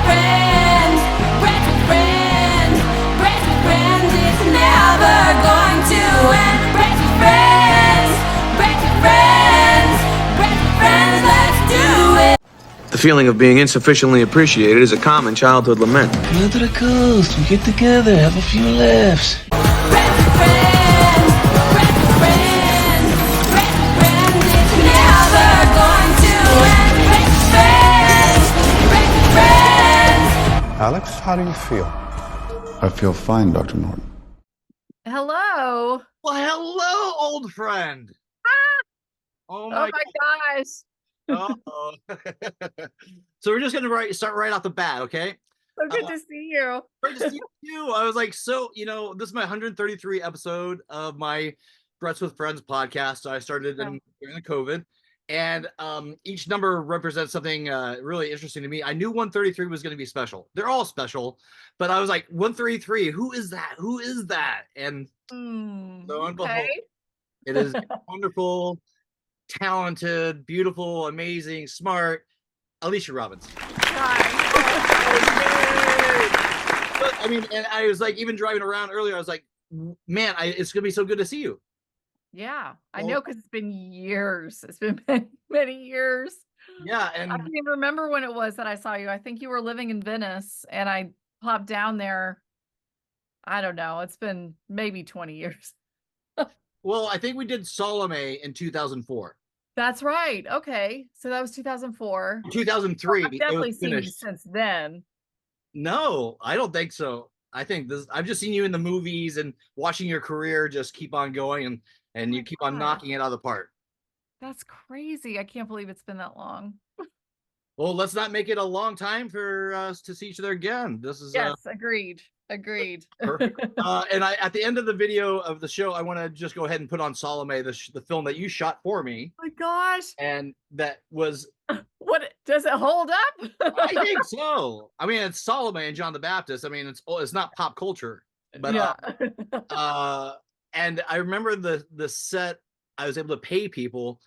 friends, breaks with friends, breaks with friends, it's never going to end. Breaks with friends, breaks with friends, breaks with friends, let's do it. The feeling of being insufficiently appreciated is a common childhood lament. Go to the coast, we get together, have a few laughs. Breaks with friends, breaks with friends, breaks with friends, it's never going to end. Breaks with friends, breaks with friends. Alex, how do you feel? I feel fine, Dr. Norton. Hello. Well, hello, old friend. Oh Oh my my gosh. Uh-oh. So we're just gonna start right off the bat, okay? So good to see you. Great to see you. I was like, so this is my 133 episode of my Threats with Friends podcast. I started during the COVID, and each number represents something really interesting to me. I knew 133 was going to be special. They're all special, but I was like, 133. Who is that? Who is that? And lo and behold, it is wonderful, talented, beautiful, amazing, smart Alicia Robbins. But, I mean, and I was like, even driving around earlier, I was like, man, it's gonna be so good to see you. Yeah, I know, because it's been years. It's been many, many years. Yeah, I and don't even remember when it was that I saw you. I think you were living in Venice, and I popped down there. I don't know. It's been maybe 20 years. well, I think we did Salome in 2004. That's right. Okay, so that was 2004. 2003, I've it definitely was seen you finished. since then. No, I don't think so. I think I've just seen you in the movies and watching your career just keep on going, and you my keep on God. knocking it out of the park. That's crazy. I can't believe it's been that long. Well, let's not make it a long time for us to see each other again. This is Yes, agreed. Agreed. perfect. And at the end of the video of the show, I want to just go ahead and put on Salome, the film that you shot for me, Oh my gosh. and that was, What does it hold up? I think so. I mean, it's Salome and John the Baptist. I mean, it's not pop culture, but Yeah. and I remember the set. I was able to pay people,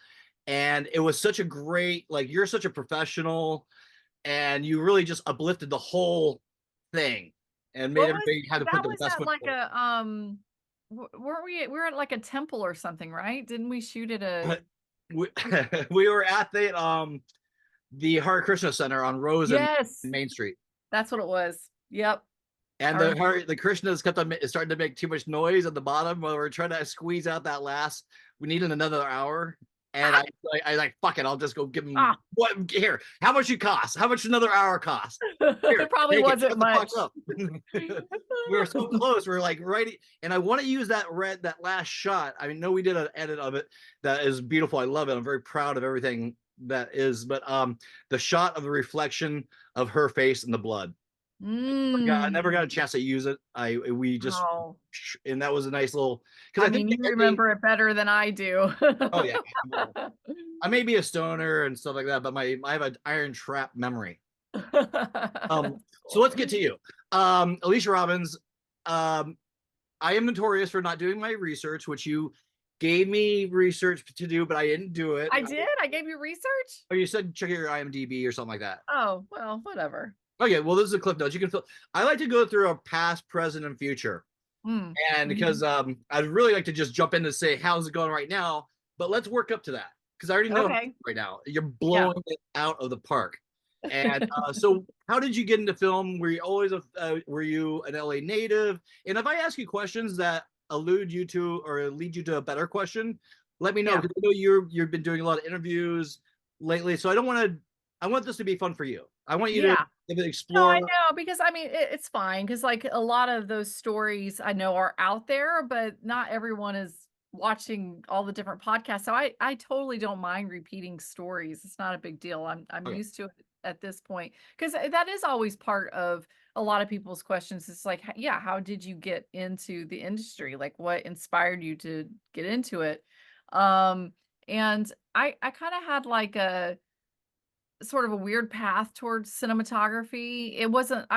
and it was such a great, like, you're such a professional, and you really just uplifted the whole thing and made everybody had to put That the was best at foot like forward. weren't we were at like a temple or something, right? Didn't we shoot at a we, we were at the Hare Krishna Center on Rose Yes, and Main Street, that's what it was. Yep. and I the Krishnas kept on starting to make too much noise at the bottom while we were trying to squeeze out that last. We needed another hour, and I like, fuck it, I'll just go give them what here. How much it cost? How much another hour cost? Here, It probably take it, wasn't shut the fuck much. up. We were so close. We were like right, and I want to use that last shot. I know we did an edit of it that is beautiful. I love it. I'm very proud of everything that is. But the shot of the reflection of her face in the blood. I never got a chance to use it. We just Oh. and that was a nice little, because I mean, you remember it better than I do. Oh yeah, I may be a stoner and stuff like that, but I have an iron trap memory. So let's get to you, Alicia Robbins. I am notorious for not doing my research, which you gave me research to do, but I didn't do it. I did? I gave you research? Oh, you said check your IMDb or something like that. Oh, well, whatever. Okay, well, this is a clip notes. You can feel. I like to go through a past, present, and future, and because I'd really like to just jump in and say how's it going right now, but let's work up to that because I already know right now you're blowing it out of the park. And so, how did you get into film? Were you always were you an LA native? And if I ask you questions that allude you to or lead you to a better question, let me know, because I know you've been doing a lot of interviews lately. So I want this to be fun for you. I want you to explore. No, I know, because I mean it's fine, because like a lot of those stories I know are out there, but not everyone is watching all the different podcasts. So I totally don't mind repeating stories. It's not a big deal. I'm used to it at this point, because that is always part of a lot of people's questions. It's like, yeah, how did you get into the industry? Like, what inspired you to get into it? And I kind of had like a sort of a weird path towards cinematography. I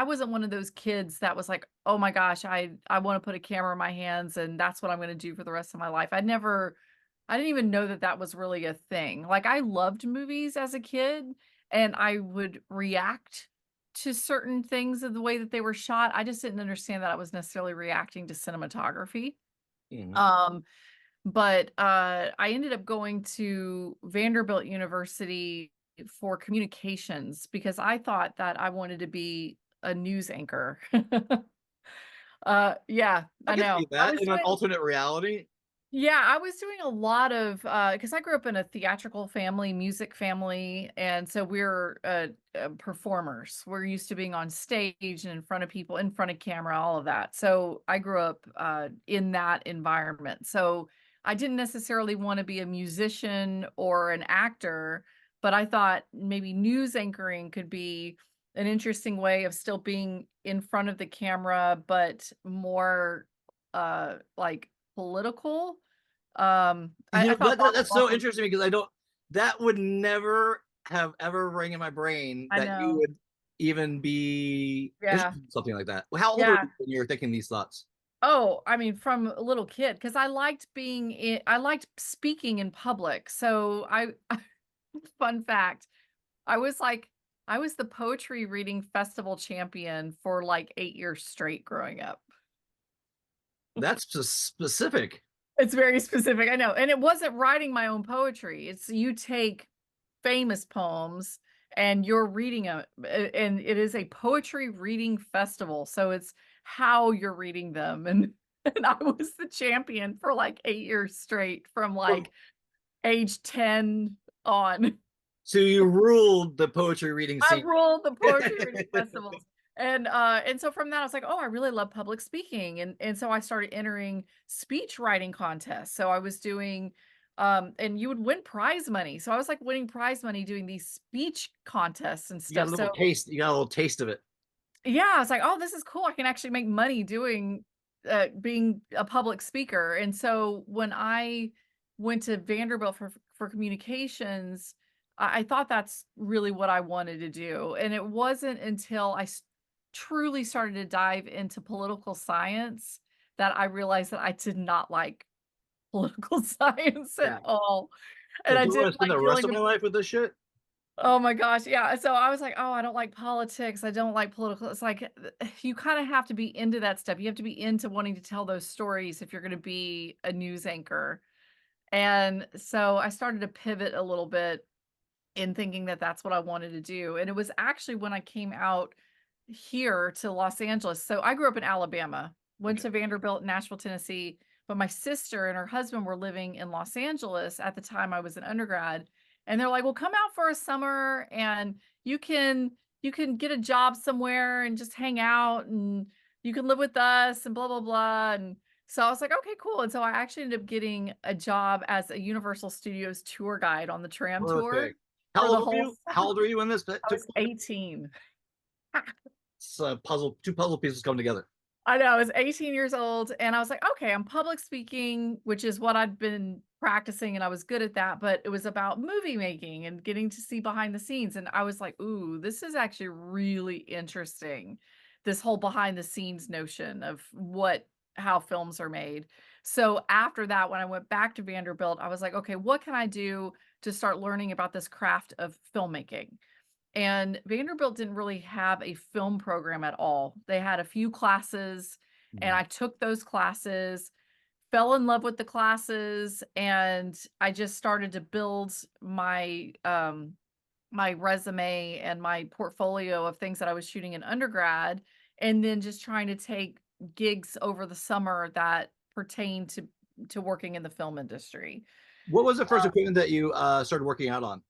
wasn't one of those kids that was like, "Oh my gosh, I want to put a camera in my hands and that's what I'm going to do for the rest of my life." I didn't even know that that was really a thing. Like, I loved movies as a kid, and I would react to certain things of the way that they were shot. I just didn't understand that I was necessarily reacting to cinematography. Mhm. But I ended up going to Vanderbilt University for communications because I thought that I wanted to be a news anchor. Yeah, I I can know. see that in an alternate reality. Yeah, I was doing a lot of because I grew up in a theatrical family, music family, and so we're performers. We're used to being on stage and in front of people, in front of camera, all of that. So I grew up in that environment. So I didn't necessarily want to be a musician or an actor, but I thought maybe news anchoring could be an interesting way of still being in front of the camera, but more like political. I thought that was That's so also interesting because I don't. That would never have ever rang in my brain I that you know. would even be Yeah. interested in something like that. How old were Yeah. you when you were thinking these thoughts? Oh, I mean, from a little kid, because I liked speaking in public. So fun fact, I was like, I was the poetry reading festival champion for like 8 years straight growing up. That's just specific. It's very specific, I know. And it wasn't writing my own poetry. It's you take famous poems and you're reading a and it is a poetry reading festival. So it's how you're reading them. And and I was the champion for like 8 years straight from like age 10 on. So you ruled the poetry reading I scene. ruled the poetry reading festivals. And so from that I was like, "Oh, I really love public speaking." And so I started entering speech writing contests. So I was doing and you would win prize money. So I was like winning prize money doing these speech contests and You got a stuff. little So taste. You got a little taste of it. yeah, I was like, "Oh, this is cool. I can actually make money doing being a public speaker." And so when I went to Vanderbilt for communications, I thought that's really what I wanted to do. And it wasn't until truly started to dive into political science that I realized that I did not like political science at Yeah. all. So And I do I want didn't to spend like the rest dealing of with my life with this shit? Oh my gosh, yeah, so I was like, "Oh, I don't like politics, I don't like political." It's like, you kinda have to be into that stuff, you have to be into wanting to tell those stories if you're gonna be a news anchor, and so I started to pivot a little bit in thinking that that's what I wanted to do, and it was actually when I came out here to Los Angeles. So I grew up in Alabama, went Okay. to Vanderbilt, Nashville, Tennessee, but my sister and her husband were living in Los Angeles at the time I was an undergrad, and they're like, "Well, come out for a summer and you can get a job somewhere and just hang out and you can live with us and blah blah blah." And so I was like, "Okay, cool." And so I actually ended up getting a job as a Universal Studios tour guide on the tram tour Perfect. How for the old were whole you? How summer. old were you when this I took was place? 18. It's a puzzle. Two puzzle pieces come together. I know, I was 18 years old, and I was like, "Okay, I'm public speaking," which is what I'd been practicing, and I was good at that, but it was about movie making and getting to see behind the scenes, and I was like, "Ooh, this is actually really interesting." This whole behind the scenes notion of how films are made. So after that, when I went back to Vanderbilt, I was like, "Okay, what can I do to start learning about this craft of filmmaking?" And Vanderbilt didn't really have a film program at all. They had a few classes, and Mhm. I took those classes, fell in love with the classes, and I just started to build my resume and my portfolio of things that I was shooting in undergrad, and then just trying to take gigs over the summer that pertain to working in the film industry. What was the first equipment that you started working out on?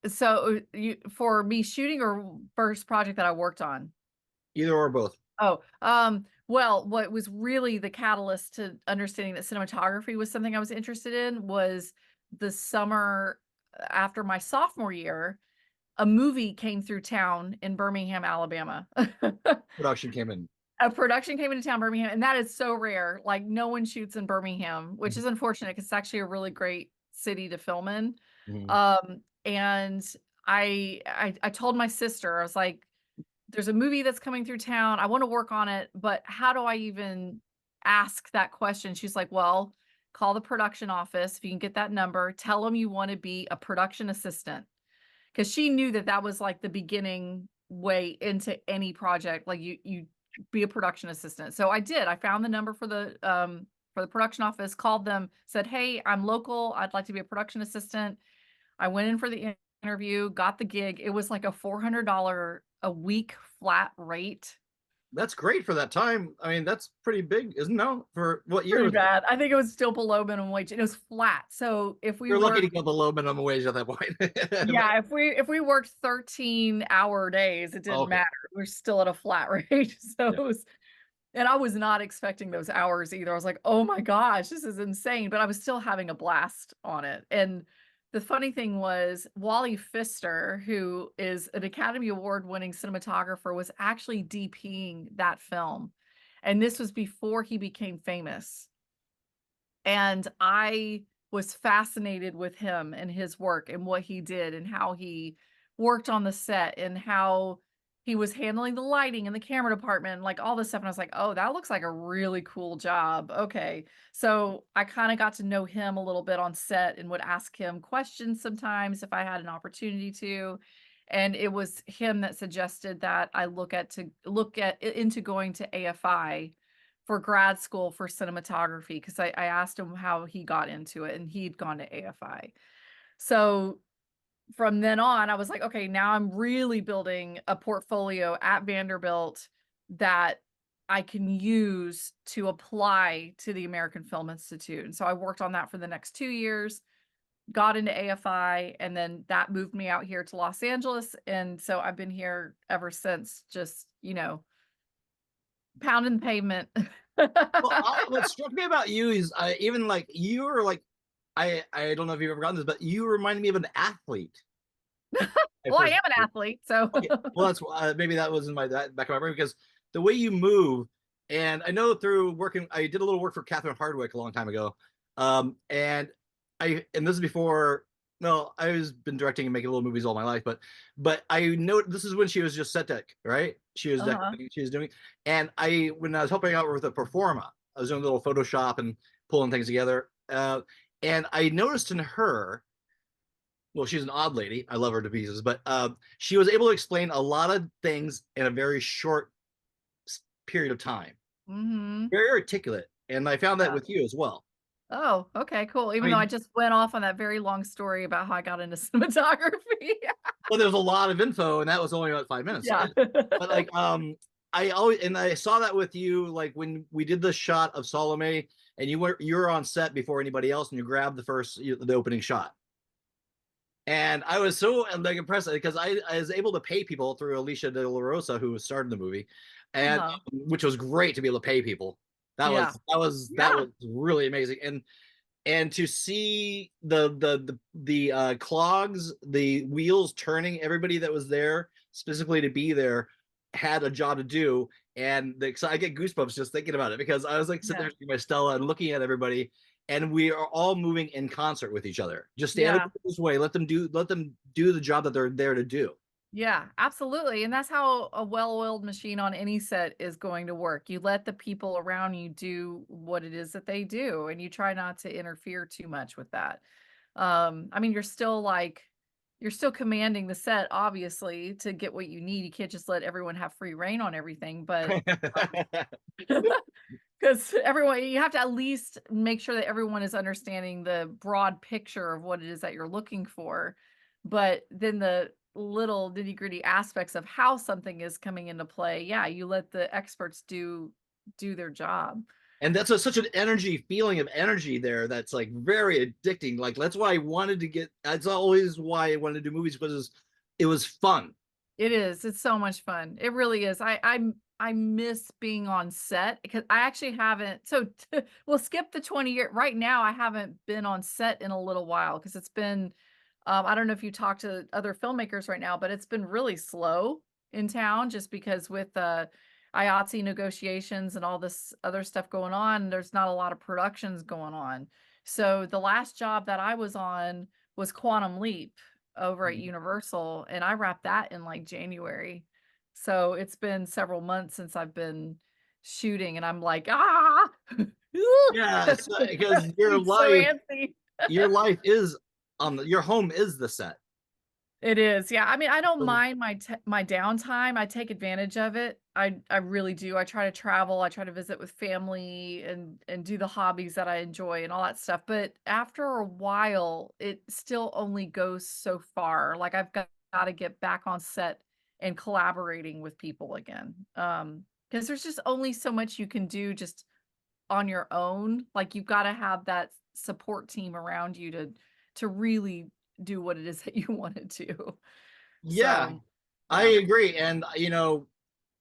So, you for me shooting or first project that I worked on? Either or both. Oh, well, what was really the catalyst to understanding that cinematography was something I was interested in was the summer after my sophomore year, a movie came through town in Birmingham, Alabama. Production came in. A production came into town, Birmingham, and that is so rare. Like no one shoots in Birmingham, which Mhm. is unfortunate because it's actually a really great city to film in. Mhm. And I told my sister, I was like, there's a movie that's coming through town. I want to work on it, but how do I even ask that question? She's like, well, call the production office. If you can get that number, tell them you want to be a production assistant. Because she knew that that was like the beginning way into any project. Like you be a production assistant. So I did. I found the number for the production office, called them, said, "Hey, I'm local. I'd like to be a production assistant." I went in for the interview, got the gig. It was like a $400 a week flat rate. That's great for that time. I mean, that's pretty big, isn't it? For what year Pretty was it? bad. I think it was still below minimum wage. It was flat. So if we You're lucky to worked, get below minimum wage at that point. yeah, if we worked 13-hour days, it didn't Okay. matter. We're still at a flat rate. So Yeah. it was, and I was not expecting those hours either. I was like, oh my gosh, this is insane. But I was still having a blast on it. And the funny thing was, Wally Pfister, who is an Academy Award winning cinematographer, was actually DPing that film. And this was before he became famous. And I was fascinated with him and his work and what he did and how he worked on the set and how he was handling the lighting and the camera department and like all this stuff. And I was like, oh, that looks like a really cool job. Okay. So I kind of got to know him a little bit on set and would ask him questions sometimes if I had an opportunity to. And it was him that suggested that I look into going to AFI for grad school for cinematography, because I asked him how he got into it, and he'd gone to AFI. So from then on, I was like, okay, now I'm really building a portfolio at Vanderbilt that I can use to apply to the American Film Institute. And so I worked on that for the next 2 years, got into AFI, and then that moved me out here to Los Angeles. And so I've been here ever since, just, pounding the pavement. Well, what struck me about you is even like you were like, I don't know if you've ever gotten this, but you reminded me of an athlete. Well, I am an athlete, so Okay. Well, that's maybe that was in my back of my brain, because the way you move, and I know through working, I did a little work for Catherine Hardwicke a long time ago, and this is before. Well, I was been directing and making little movies all my life, but I know this is when she was just set deck, right? She was she was doing, and when I was helping out with a performa, I was doing a little Photoshop and pulling things together, and I noticed in her, well, she's an odd lady. I love her to pieces, but she was able to explain a lot of things in a very short period of time. Very articulate, and I found that with you as well. Oh, okay, cool. Even I though mean, I just went off on that very long story about how I got into cinematography. well, there's a lot of info, and that was only about 5 minutes. Yeah. But like, I saw that with you, like when we did the shot of Salome, and you were on set before anybody else, and you grabbed the opening shot. And I was so like impressed because I was able to pay people through Alicia De La Rosa, who started the movie, and which was great to be able to pay people. That was really amazing. And to see the clogs, the wheels turning, everybody that was there specifically to be there had a job to do, and so I get goosebumps just thinking about it, because I was like sitting there with my Stella and looking at everybody, and we are all moving in concert with each other. Just stand this way, let them do the job that they're there to do. Yeah, absolutely. And that's how a well-oiled machine on any set is going to work. You let the people around you do what it is that they do, and you try not to interfere too much with that. I mean, you're still commanding the set, obviously, to get what you need. You can't just let everyone have free reign on everything, but because you have to at least make sure that everyone is understanding the broad picture of what it is that you're looking for. But then the little nitty gritty aspects of how something is coming into play, you let the experts do their job. And that's such an feeling of energy there that's like very addicting. Like that's why I wanted to that's always why I wanted to do movies, because it was fun. It is. It's so much fun. It really is. I miss being on set, because I actually haven't. So we'll skip the 20 year. Right now, I haven't been on set in a little while, because it's been, I don't know if you talk to other filmmakers right now, but it's been really slow in town, just because with IATSE negotiations and all this other stuff going on, there's not a lot of productions going on. So the last job that I was on was Quantum Leap over at Universal, and I wrapped that in like January. So it's been several months since I've been shooting, and I'm like, yeah, because your life is your home is the set. It is. Yeah. I mean, I don't mind my downtime. I take advantage of it. I really do. I try to travel. I try to visit with family and do the hobbies that I enjoy and all that stuff. But after a while, it still only goes so far. Like I've got to get back on set and collaborating with people again. Because there's just only so much you can do just on your own. Like you've got to have that support team around you to really do what it is that you want to do. Yeah, So, I yeah. agree. And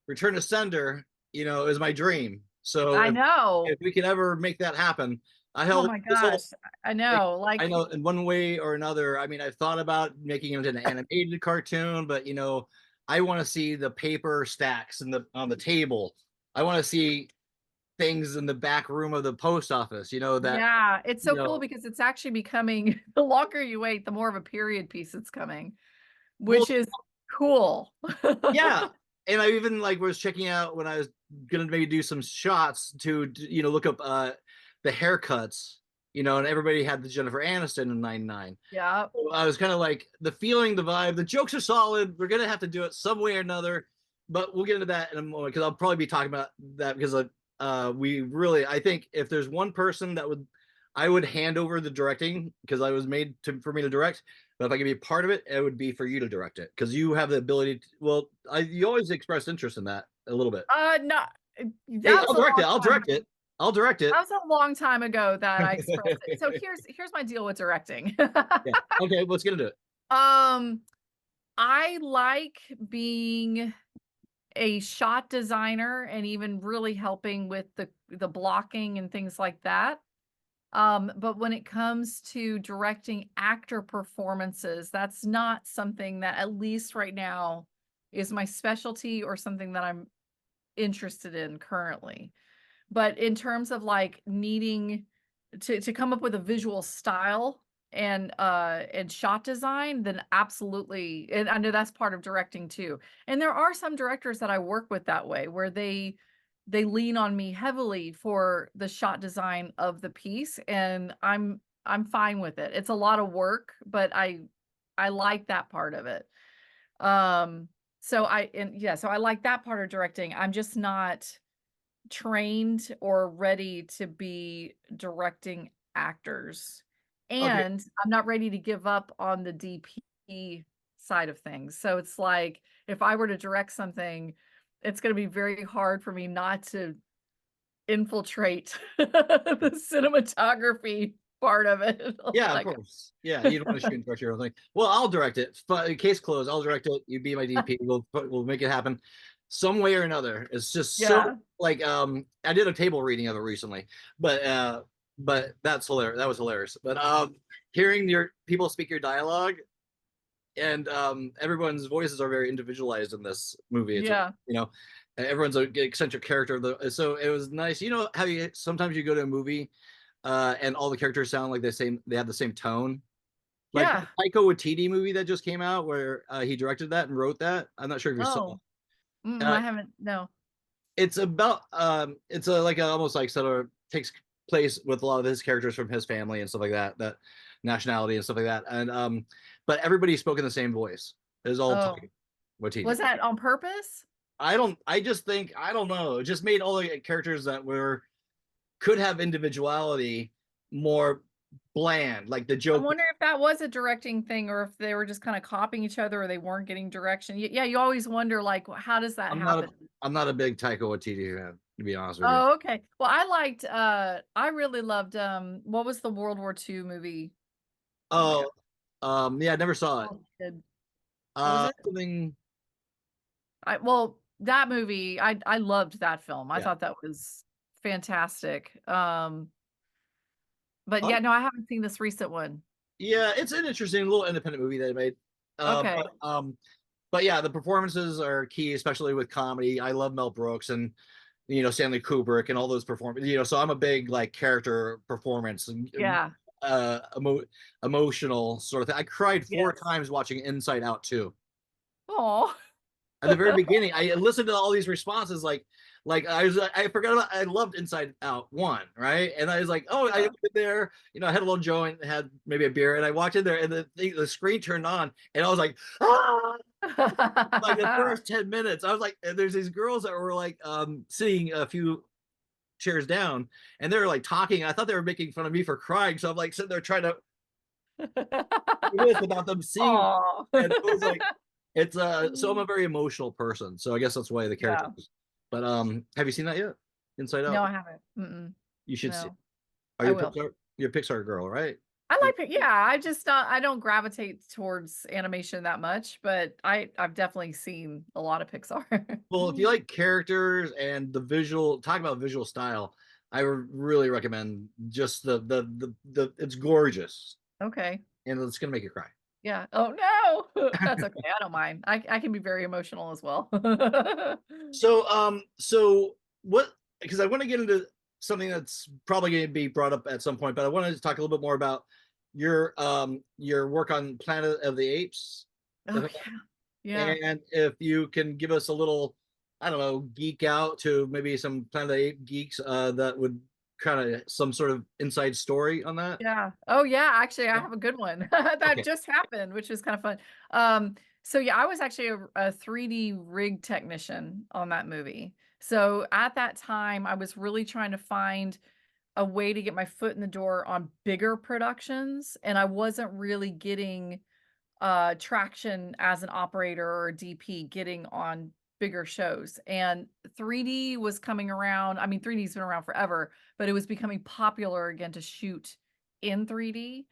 Return to Sender, is my dream. So I know. if we can ever make that happen, I Oh held my this whole gosh. I thing. know. I Like, know in one way or another. I mean, I've thought about making it into an animated cartoon, but I want to see the paper stacks on the table. I want to see things in the back room of the post office. yeah, it's You so cool know, because it's actually becoming the longer you wait, the more of a period piece it's coming, well, which is cool. yeah. And I even was checking out when I was gonna maybe do some shots to look up the haircuts, and everybody had the Jennifer Aniston in 99. Yeah. So I was kind of like the feeling, the vibe, the jokes are solid. We're gonna have to do it some way or another, but we'll get into that in a moment because I'll probably be talking about that because we really, I think if there's one person that I would hand over the directing because I was made for me to direct. But if I could be a part of it, it would be for you to direct it because you have the ability. You always expressed interest in that a little bit. No, Hey, that was I'll a direct it. long I'll time direct it. I'll direct it. that was a long time ago that I expressed it. So here's my deal with directing. Yeah. Okay, let's get into it. Um, I like being a shot designer and even really helping with the blocking and things like that. But when it comes to directing actor performances, that's not something that at least right now is my specialty or something that I'm interested in currently. But in terms of like needing to come up with a visual style and shot design, then absolutely. And I know that's part of directing too. And there are some directors that I work with that way where they lean on me heavily for the shot design of the piece and I'm fine with it. It's a lot of work, but I like that part of it. Um so I like that part of directing. I'm just not trained or ready to be directing actors. Okay. And I'm not ready to give up on the DP side of things. So it's like if I were to direct something, it's going to be very hard for me not to infiltrate the cinematography part of it. Yeah, of Like, course. Yeah, you don't want to shoot and direct your own thing. Well, I'll direct it. Case closed. I'll direct it. You be my DP. We'll make it happen some way or another. It's just so yeah. I did a table reading of it recently, but that's hilarious. That was hilarious. But hearing your people speak your dialogue and everyone's voices are very individualized in this movie. It's Yeah. everyone's an eccentric character. So it was nice. You know how you sometimes you go to a movie and all the characters sound like they have the same tone. Like the Yeah. Taika Waititi movie that just came out, where he directed that and wrote that. I'm not sure if you saw. Oh, Uh, I haven't. No. it's about it's almost like sort of takes place with a lot of his characters from his family and stuff like that, that nationality and stuff like that. And but everybody spoke in the same voice. It was all Oh, Taika Waititi. was that on purpose? I just think I don't know. It just made all the characters that could have individuality more bland. Like the I joke. wonder if that was a directing thing or if they were just kind of copying each other or they weren't getting direction. Yeah, you always wonder like how does that I'm not happen? a I'm not a big Taika Waititi fan, to be honest with you. Oh, okay. Well, I really loved what was the World War II movie? Oh my God. Oh, yeah, I never saw it. Oh, good. What was it? Something. That movie, I loved that film. I Yeah. thought that was fantastic. But Oh, yeah, no, I haven't seen this recent one. yeah, it's an interesting little independent movie they made. Uh, Okay. but um, but yeah, the performances are key, especially with comedy. I love Mel Brooks and Stanley Kubrick and all those performances. So I'm a big like performance and Yeah. uh emo- emotional sort of thing. I cried four Yes. times watching Inside Out too. Oh. at the very beginning, I listened to all these responses, like I forgot about, I loved Inside Out 1, right? And I was like, oh, I went there, I had a little joint, had maybe a beer, and I walked in there, and the screen turned on, and I was like, ah! Like the first 10 minutes, I was like, and there's these girls that were like sitting a few chairs down, and they were like talking. I thought they were making fun of me for crying, so I'm like sitting there trying to do this without them seeing. And it was like, it's so I'm a very emotional person, so I guess that's why the character is. But have you seen that yet? Inside Out? No, I haven't. Mm-mm. You should see. No, Are I you will. You're a Pixar girl, right? I like it. Yeah, I just I don't gravitate towards animation that much, but I've definitely seen a lot of Pixar. Well, if you like characters and the visual, talk about visual style, I really recommend just the it's gorgeous, Okay. and it's gonna make you cry. Yeah. Oh no. That's okay. I don't mind. I can be very emotional as well. So what? Because I want to get into something that's probably going to be brought up at some point, but I wanted to talk a little bit more about your work on Planet of the Apes. Oh yeah. And if you can give us a little, I don't know, geek out to maybe some Planet of the Apes geeks that would kind of some sort of inside story on that. Yeah. Oh yeah, actually I have a good one that Okay. just happened, which is kind of fun. So yeah, I was actually a 3D rig technician on that movie. So at that time, I was really trying to find a way to get my foot in the door on bigger productions, and I wasn't really getting traction as an operator or a DP getting on bigger shows. And 3D was coming around. I mean, 3D's been around forever, but it was becoming popular again to shoot in 3D.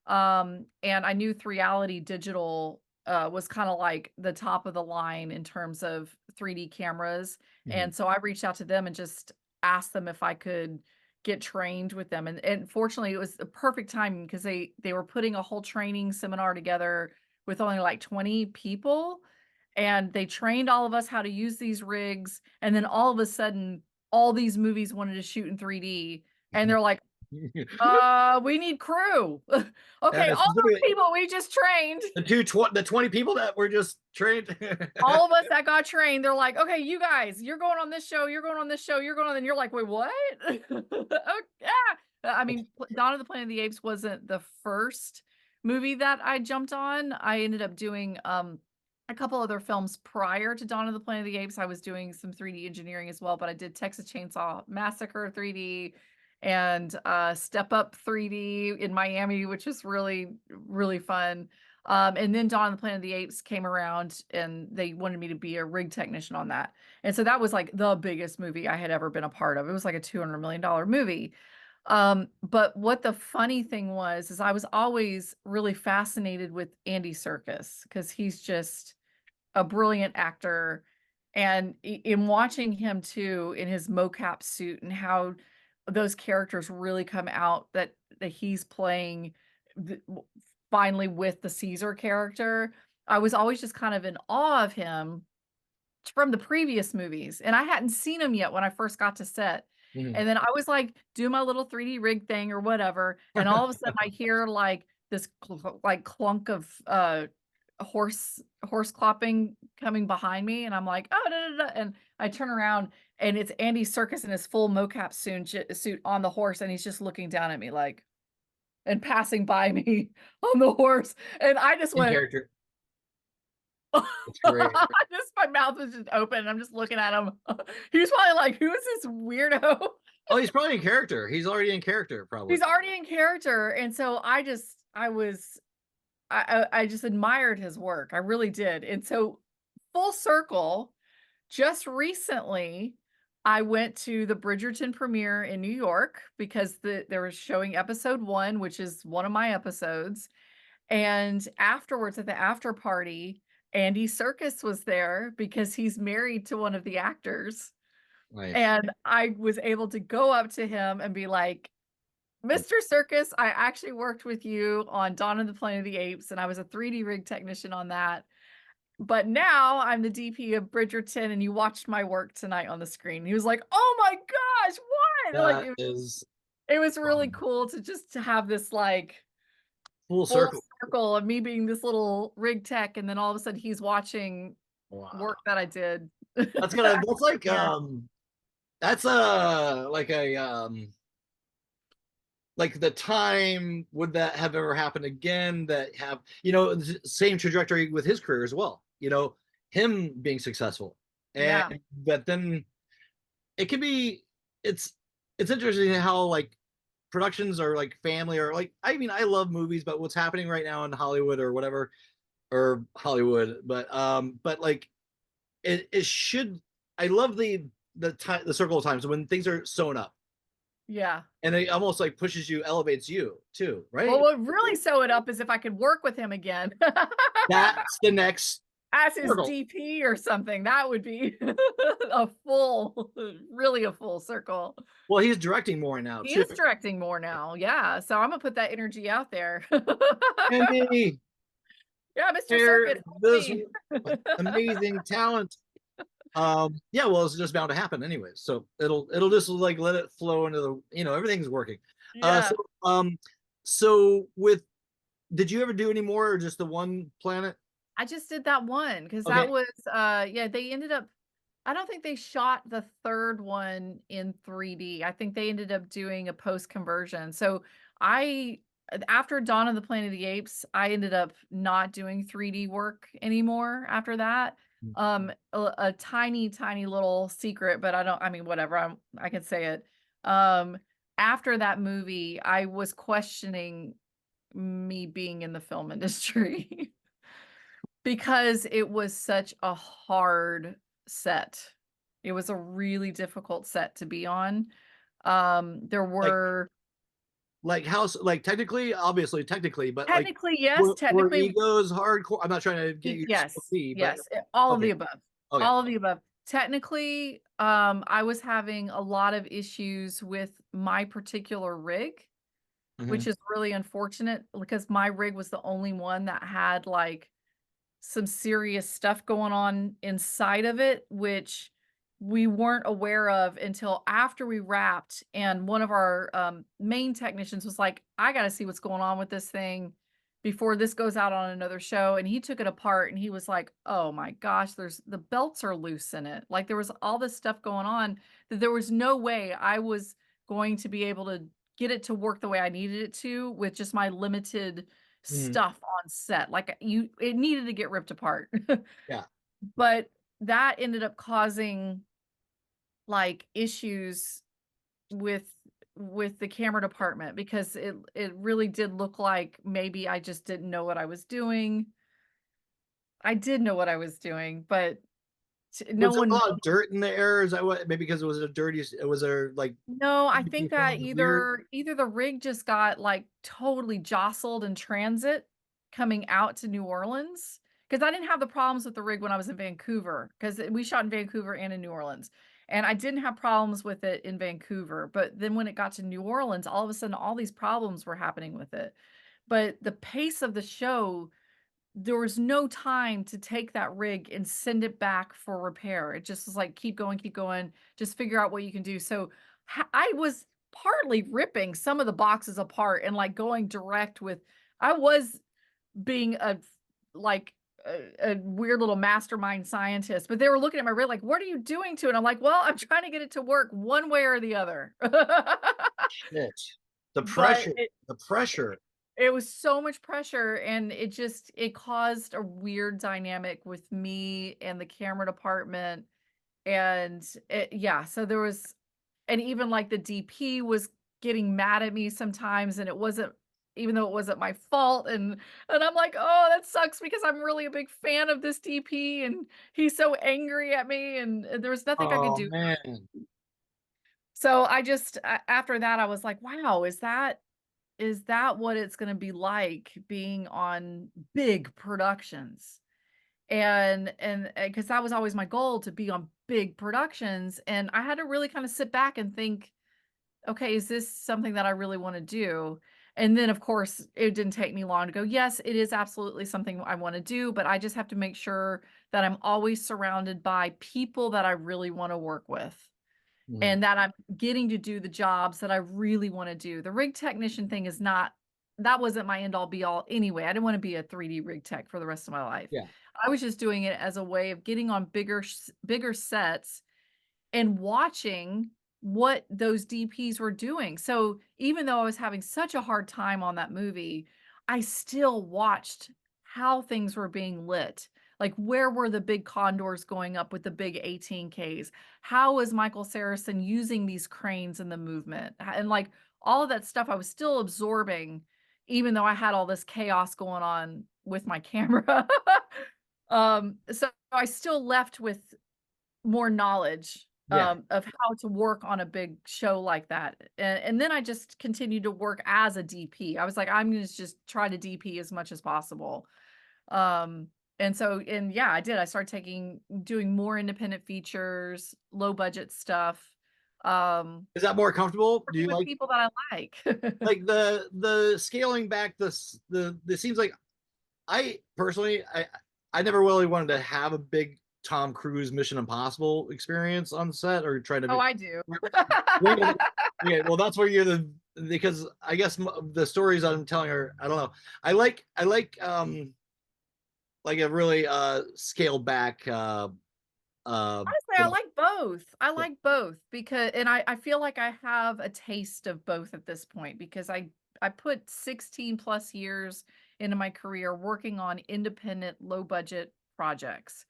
And I knew Reality Digital was kind of like the top of the line in terms of 3D cameras. And so I reached out to them and just asked them if I could get trained with them. And fortunately, it was the perfect timing because they were putting a whole training seminar together with only like 20 people. And they trained all of us how to use these rigs. And then all of a sudden, all these movies wanted to shoot in 3D. And they're like, we need crew. Okay, all those people we just trained. The 20 people that were just trained. All of us that got trained, they're like, okay, you guys, you're going on this show, you're going on this show, you're going on, and you're like, wait, what? Oh, yeah. I mean, Dawn of the Planet of the Apes wasn't the first movie that I jumped on. I ended up doing a couple other films prior to Dawn of the Planet of the Apes. I was doing some 3D engineering as well, but I did Texas Chainsaw Massacre 3D and Step Up 3D in Miami, which is really, really fun. And then Dawn of the Planet of the Apes came around and they wanted me to be a rig technician on that. And so that was like the biggest movie I had ever been a part of. It was like a $200 million movie. But what the funny thing was, is I was always really fascinated with Andy Serkis because he's just a brilliant actor. And in watching him too, in his mocap suit and how those characters really come out that he's playing finally with the Caesar character, I was always just kind of in awe of him from the previous movies. And I hadn't seen him yet when I first got to set. And then I was like, do my little 3D rig thing or whatever. And all of a sudden I hear like this like clunk of horse clopping coming behind me. And I'm like, oh, da, da, da. And I turn around and it's Andy Serkis in his full mocap suit on the horse. And he's just looking down at me like, and passing by me on the horse. And I just went, character. It's great. my mouth was just open. I'm just looking at him. He was probably like, who is this weirdo? Oh, he's probably in character. He's already in character, probably. He's already in character. And so I just admired his work. I really did. And so full circle, just recently, I went to the Bridgerton premiere in New York because they were showing episode 1, which is one of my episodes. And afterwards at the after party, Andy Serkis was there because he's married to one of the actors. Nice. And I was able to go up to him and be like, Mr. Serkis, I actually worked with you on Dawn of the Planet of the Apes, and I was a 3D rig technician on that. But now I'm the DP of Bridgerton, and you watched my work tonight on the screen. He was like, oh my gosh, what? Like, it was really cool to have this like full circle of me being this little rig tech, and then all of a sudden he's watching Wow. work that I did. That's gonna that's like Yeah. that's like a like the time would that have ever happened again that have same trajectory with his career as well, him being successful. And Yeah. but then it can be it's it's interesting how like productions are like family or like I mean I love movies, but what's happening right now in Hollywood or whatever or Hollywood, but like it should I love the time the circle of times when things are sewn up Yeah. and it almost like pushes you, elevates you too, Well, right? what really sew it up is if I could work with him again That's the next as his circle. DP or something. That would be a full, really a full circle. Well, he's directing more now He too. is directing more now. Yeah. So I'm gonna put that energy out there. Andy, Yeah, Mr. there Circuit, help this me. amazing talent. Yeah, well, it's just bound to happen anyways. So it'll just like let it flow into the everything's working. Yeah. So so with did you ever do any more or just the one planet? I just did that one because that Okay. was yeah, they ended up I don't think they shot the third one in 3D. I think they ended up doing a post conversion. So I after Dawn of the Planet of the Apes, I ended up not doing 3D work anymore after that. A tiny, tiny little secret, but I mean, whatever, I can say it. Um, After that movie, I was questioning me being in the film industry because it was such a hard set. It was a really difficult set to be on. There Like were like technically, obviously technically, but like technically, yes, were technically, egos hardcore? I'm not trying to get you to yes, see, but yes, all of the okay, above. okay. All of the above. Technically, I was having a lot of issues with my particular rig, which Mhm. is really unfortunate because my rig was the only one that had like some serious stuff going on inside of it, which we weren't aware of until after we wrapped. And one of our main technicians was like, I got to see what's going on with this thing before this goes out on another show. And he took it apart and he was like, oh my gosh, the belts are loose in it. Like there was all this stuff going on that there was no way I was going to be able to get it to work the way I needed it to with just my limited Mhm. stuff on set. Like it needed to get ripped apart. Yeah. But that ended up causing like issues with with the camera department because it really did look like maybe I just didn't know what I was doing. I did know what I was doing, but no Was there a one lot of dirt in the air? Is that what? Maybe because it was a dirty. It was there like No, I maybe think that someone was weird. either the rig just got like totally jostled in transit coming out to New Orleans because I didn't have the problems with the rig when I was in Vancouver because we shot in Vancouver and in New Orleans. And I didn't have problems with it in Vancouver, but then when it got to New Orleans, all of a sudden all these problems were happening with it. But the pace of the show, there was no time to take that rig and send it back for repair. It just was like, keep going, just figure out what you can do. So I was partly ripping some of the boxes apart and like going direct with, I was being like a weird little mastermind scientist, but they were looking at my rig like, what are you doing to it? I'm like, well, I'm trying to get it to work one way or the other. Shit. The But pressure. The pressure. it was so much pressure and it caused a weird dynamic with me and the camera department and yeah, so there was and even like the DP was getting mad at me sometimes and it wasn't even though it wasn't my fault and I'm like, "Oh, that sucks because I'm really a big fan of this DP and he's so angry at me and there was nothing I could Oh do." man. So I just after that I was like, "Wow, is that what it's gonna be like being on big productions? And because that was always my goal to be on big productions, and I had to really kind of sit back and think, "Okay, is this something that I really wanna do?" And then, of course, it didn't take me long to go, "Yes, it is absolutely something I wanna do, but I just have to make sure that I'm always surrounded by people that I really wanna work with." Mhm. And that I'm getting to do the jobs that I really wanna do. The rig technician thing is not that wasn't my end all be all anyway. I didn't want to be a 3D rig tech for the rest of my life. Yeah. I was just doing it as a way of getting on bigger sets and watching what those DPs were doing. So even though I was having such a hard time on that movie, I still watched how things were being lit. Like, where were the big condors going up with the big 18Ks? How was Michael Saracen using these cranes in the movement? And like all of that stuff I was still absorbing, even though I had all this chaos going on with my camera. So I still left with more knowledge Yeah. of how to work on a big show like that. And then I just continued to work as a DP. I was like, I'm going to just try to DP as much as possible. And yeah, I did. I started doing more independent features, low budget stuff. Is that more comfortable? Do Working you with like people that I like. like the scaling back the it seems like I personally I never really wanted to have a big Tom Cruise Mission Impossible experience on set or try to Oh, I do. yeah, well that's where you're the because I guess the stories I'm telling her I don't know I like a really scaled back Honestly, I like both. I like both because, and I feel like I have a taste of both at this point because I put 16 plus years into my career working on independent, low budget projects.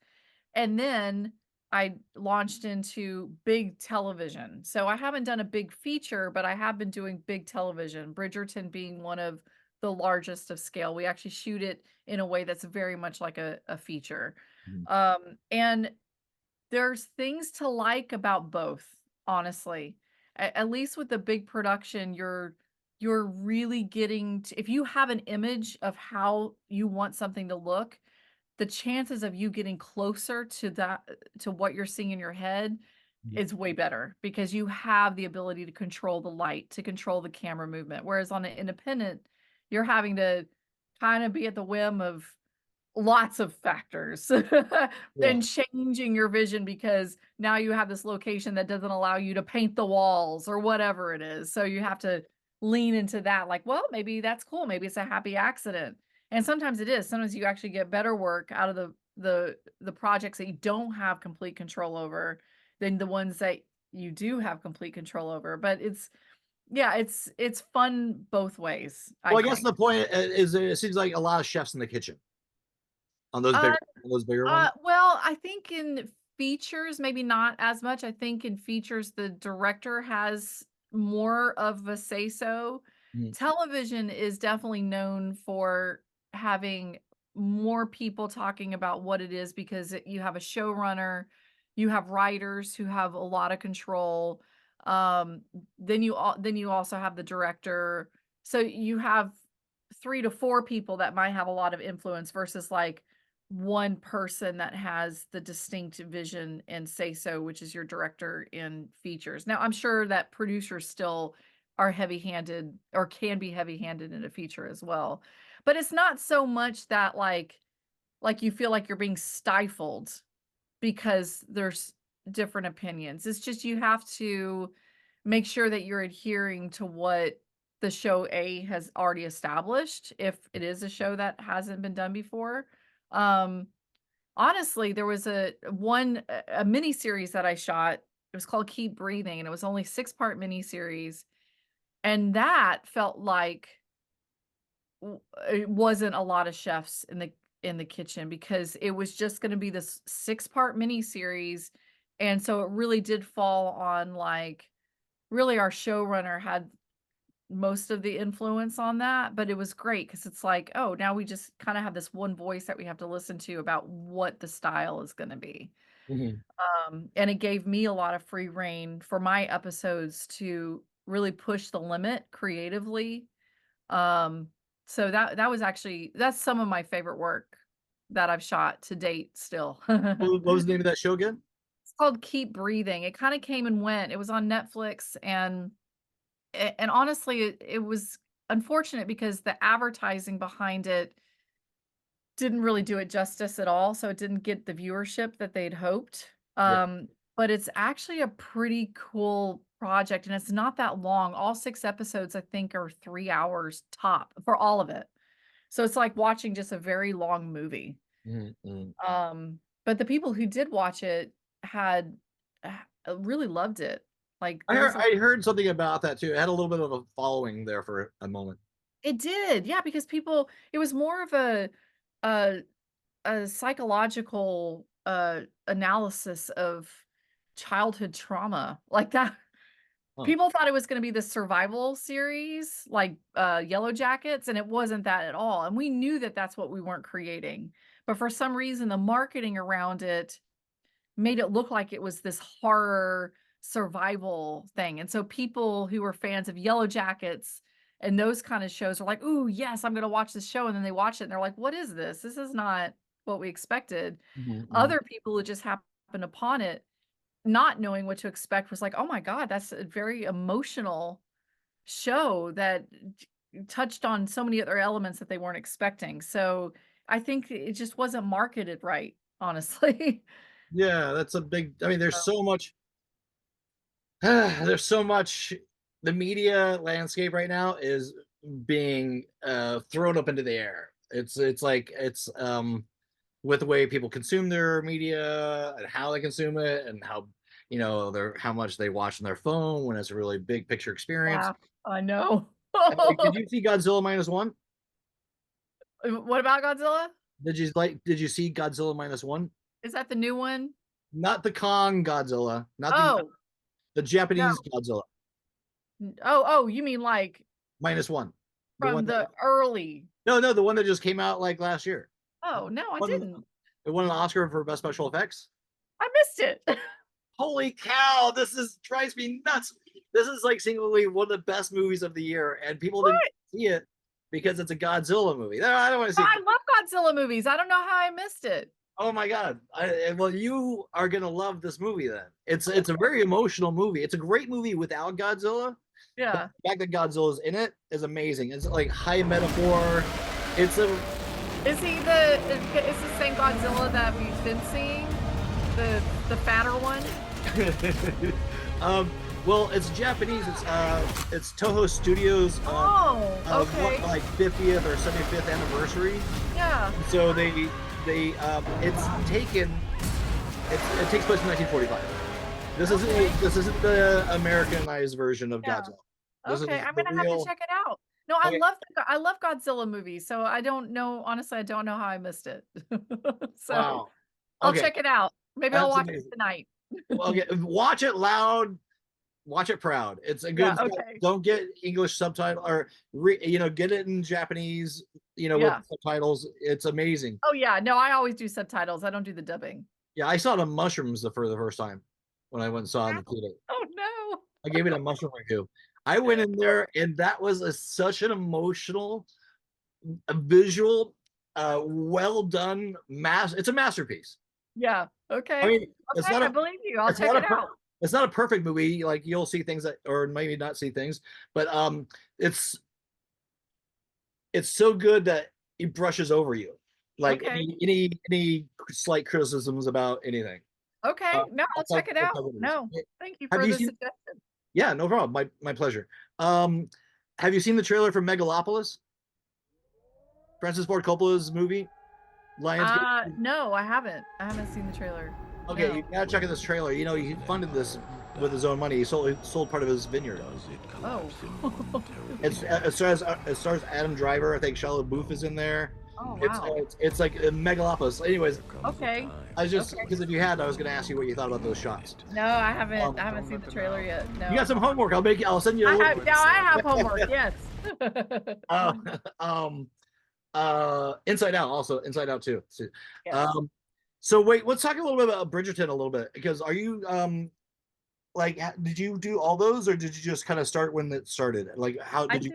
And then I launched into big television. So I haven't done a big feature, but I have been doing big television, Bridgerton being one of the largest of scale. We actually shoot it in a way that's very much like a feature. And there's things to like about both, honestly. At least with the big production, you're really getting to, if you have an image of how you want something to look, the chances of you getting closer to that to what you're seeing in your head is way better because you have the ability to control the light, to control the camera movement. Whereas on an independent, you're having to kind of be at the whim of lots of factors yeah. and changing your vision because now you have this location that doesn't allow you to paint the walls or whatever it is. So you have to lean into that, like, well, maybe that's cool. Maybe it's a happy accident. And sometimes it is. Sometimes you actually get better work out of the projects that you don't have complete control over than the ones that you do have complete control over. But it's fun both ways, I Well, I guess think. the point is it seems like a lot of chefs in the kitchen on Uh, those bigger ones. Well, I think in features, maybe not as much. I think in features, the director has more of a say so. Mhm. Television is definitely known for having more people talking about what it is because you have a showrunner, you have writers who have a lot of control. Um, then you also have the director. So you have 3 to 4 people that might have a lot of influence versus like one person that has the distinct vision and say so, which is your director in features. Now, I'm sure that producers still are heavy-handed or can be heavy-handed in a feature as well. But it's not so much that like you feel like you're being stifled because there's different opinions. It's just you have to make sure that you're adhering to what the show A has already established if it is a show that hasn't been done before. Um, Honestly, there was a mini series that I shot. It was called Keep Breathing, and it was only 6-part mini series, and that felt like it wasn't a lot of chefs in the kitchen because it was just going to be this 6-part mini series, and so it really did fall on like really our showrunner had most of the influence on that, but it was great because it's like, oh, now we just kind of have this one voice that we have to listen to about what the style is going to be. Mhm. And it gave me a lot of free reign for my episodes to really push the limit creatively. Um, so that was actually that's some of my favorite work that I've shot to date still. What was the name of that show again? It's called Keep Breathing. It kind of came and went. It was on Netflix and honestly, it was unfortunate because the advertising behind it didn't really do it justice at all, so it didn't get the viewership that they'd hoped. Yeah. But it's actually a pretty cool project, and it's not that long. All 6 episodes, I think, are 3 hours top for all of it. So it's like watching just a very long movie. But the people who did watch it had really loved it. Like I heard something about that too. It had a little bit of a following there for a moment. it did, yeah, because people it was more of a a psychological analysis of childhood trauma like that. Huh. People thought it was going to be the survival series like Yellow Jackets, and it wasn't that at all. And we knew that that's what we weren't creating. But for some reason, the marketing around it made it look like it was this horror survival thing. And so people who were fans of Yellow Jackets and those kind of shows are like, "Ooh, yes, I'm going to watch this show." And then they watch it and they're like, "What is this? This is not what we expected." Other people who just happened upon it, not knowing what to expect, was like, "Oh my God, that's a very emotional show that touched on so many other elements that they weren't expecting." So I think it just wasn't marketed right, honestly. Yeah, that's a big. I mean, there's so much. There's so much. The media landscape right now is being thrown up into the air. It's like it's with the way people consume their media and how they consume it and how they're how much they watch on their phone when it's a really big picture experience. Yeah, I know. Like, did you see Godzilla -1? What about Godzilla? Did you see Godzilla -1? Is that the new one? Not the Kong Godzilla, not Oh, the no. Japanese Godzilla Oh, you mean like -1. The from one that the early. no, the one that just came out like last year. Oh, no, I Won, didn't. it won an Oscar for best special effects. I missed it. Holy cow! Drives me nuts. This is like singularly one of the best movies of the year, and people didn't What? see it because it's a Godzilla movie. No, I don't want to see I it. love Godzilla movies. I don't know how I missed it. Oh my god! Well, you are gonna love this movie then. It's a very emotional movie. It's a great movie without Godzilla. Yeah. The fact that Godzilla is in it is amazing. It's like high metaphor. It's a Is the same Godzilla that we've been seeing? The fatter one? well, it's Japanese. It's Toho Studios. Okay. Like 50th or 75th anniversary. Yeah. So it takes place in 1945. This isn't the Americanized version of Yeah. Godzilla. Okay, I'm gonna have to check it out. No, Okay. I love Godzilla movies, so I don't know. Honestly, I don't know how I missed it. So Wow. I'll Okay. check it out. Maybe I'll That's watch amazing. it tonight. Okay, watch it loud. Watch it proud. It's a good. Yeah, okay. Don't get English subtitle or get it in Japanese. Yeah. With subtitles. It's amazing. Oh yeah, no, I always do subtitles. I don't do the dubbing. Yeah, I saw it on mushrooms for the first time when I went and saw it in the theater. Oh no. I gave it a mushroom review. I went in there and that was such an emotional, visual, well done It's a masterpiece. Yeah. Okay. I mean, it's Okay, not I a, believe you. I'll it's check not it a, out. it's not a perfect movie. Like you'll see things that, or maybe not see things, but it's so good that it brushes over you. Like Okay. any slight criticisms about anything. Okay. No, I'll check it out. No, thank you for the suggestion. Yeah, no problem. My pleasure. Have you seen the trailer for Megalopolis? Francis Ford Coppola's movie? Lionsgate? No, I haven't. I haven't seen the trailer. Okay, No. you gotta check out this trailer. He funded this with his own money. He sold part of his vineyard. Oh. It stars Adam Driver. I think Shia LaBeouf is in there. Oh wow. It's like a Megalopolis. Anyways, Okay. I just because if you had, I was gonna ask you what you thought about those shots. No, I haven't seen the trailer yet. No. You got some homework. I'll send you. I have homework. Yes. Inside Out also. Inside Out too. Yes. So wait, let's talk a little bit about Bridgerton a little bit because are you like did you do all those or did you just kind of start when it started? Like how did you?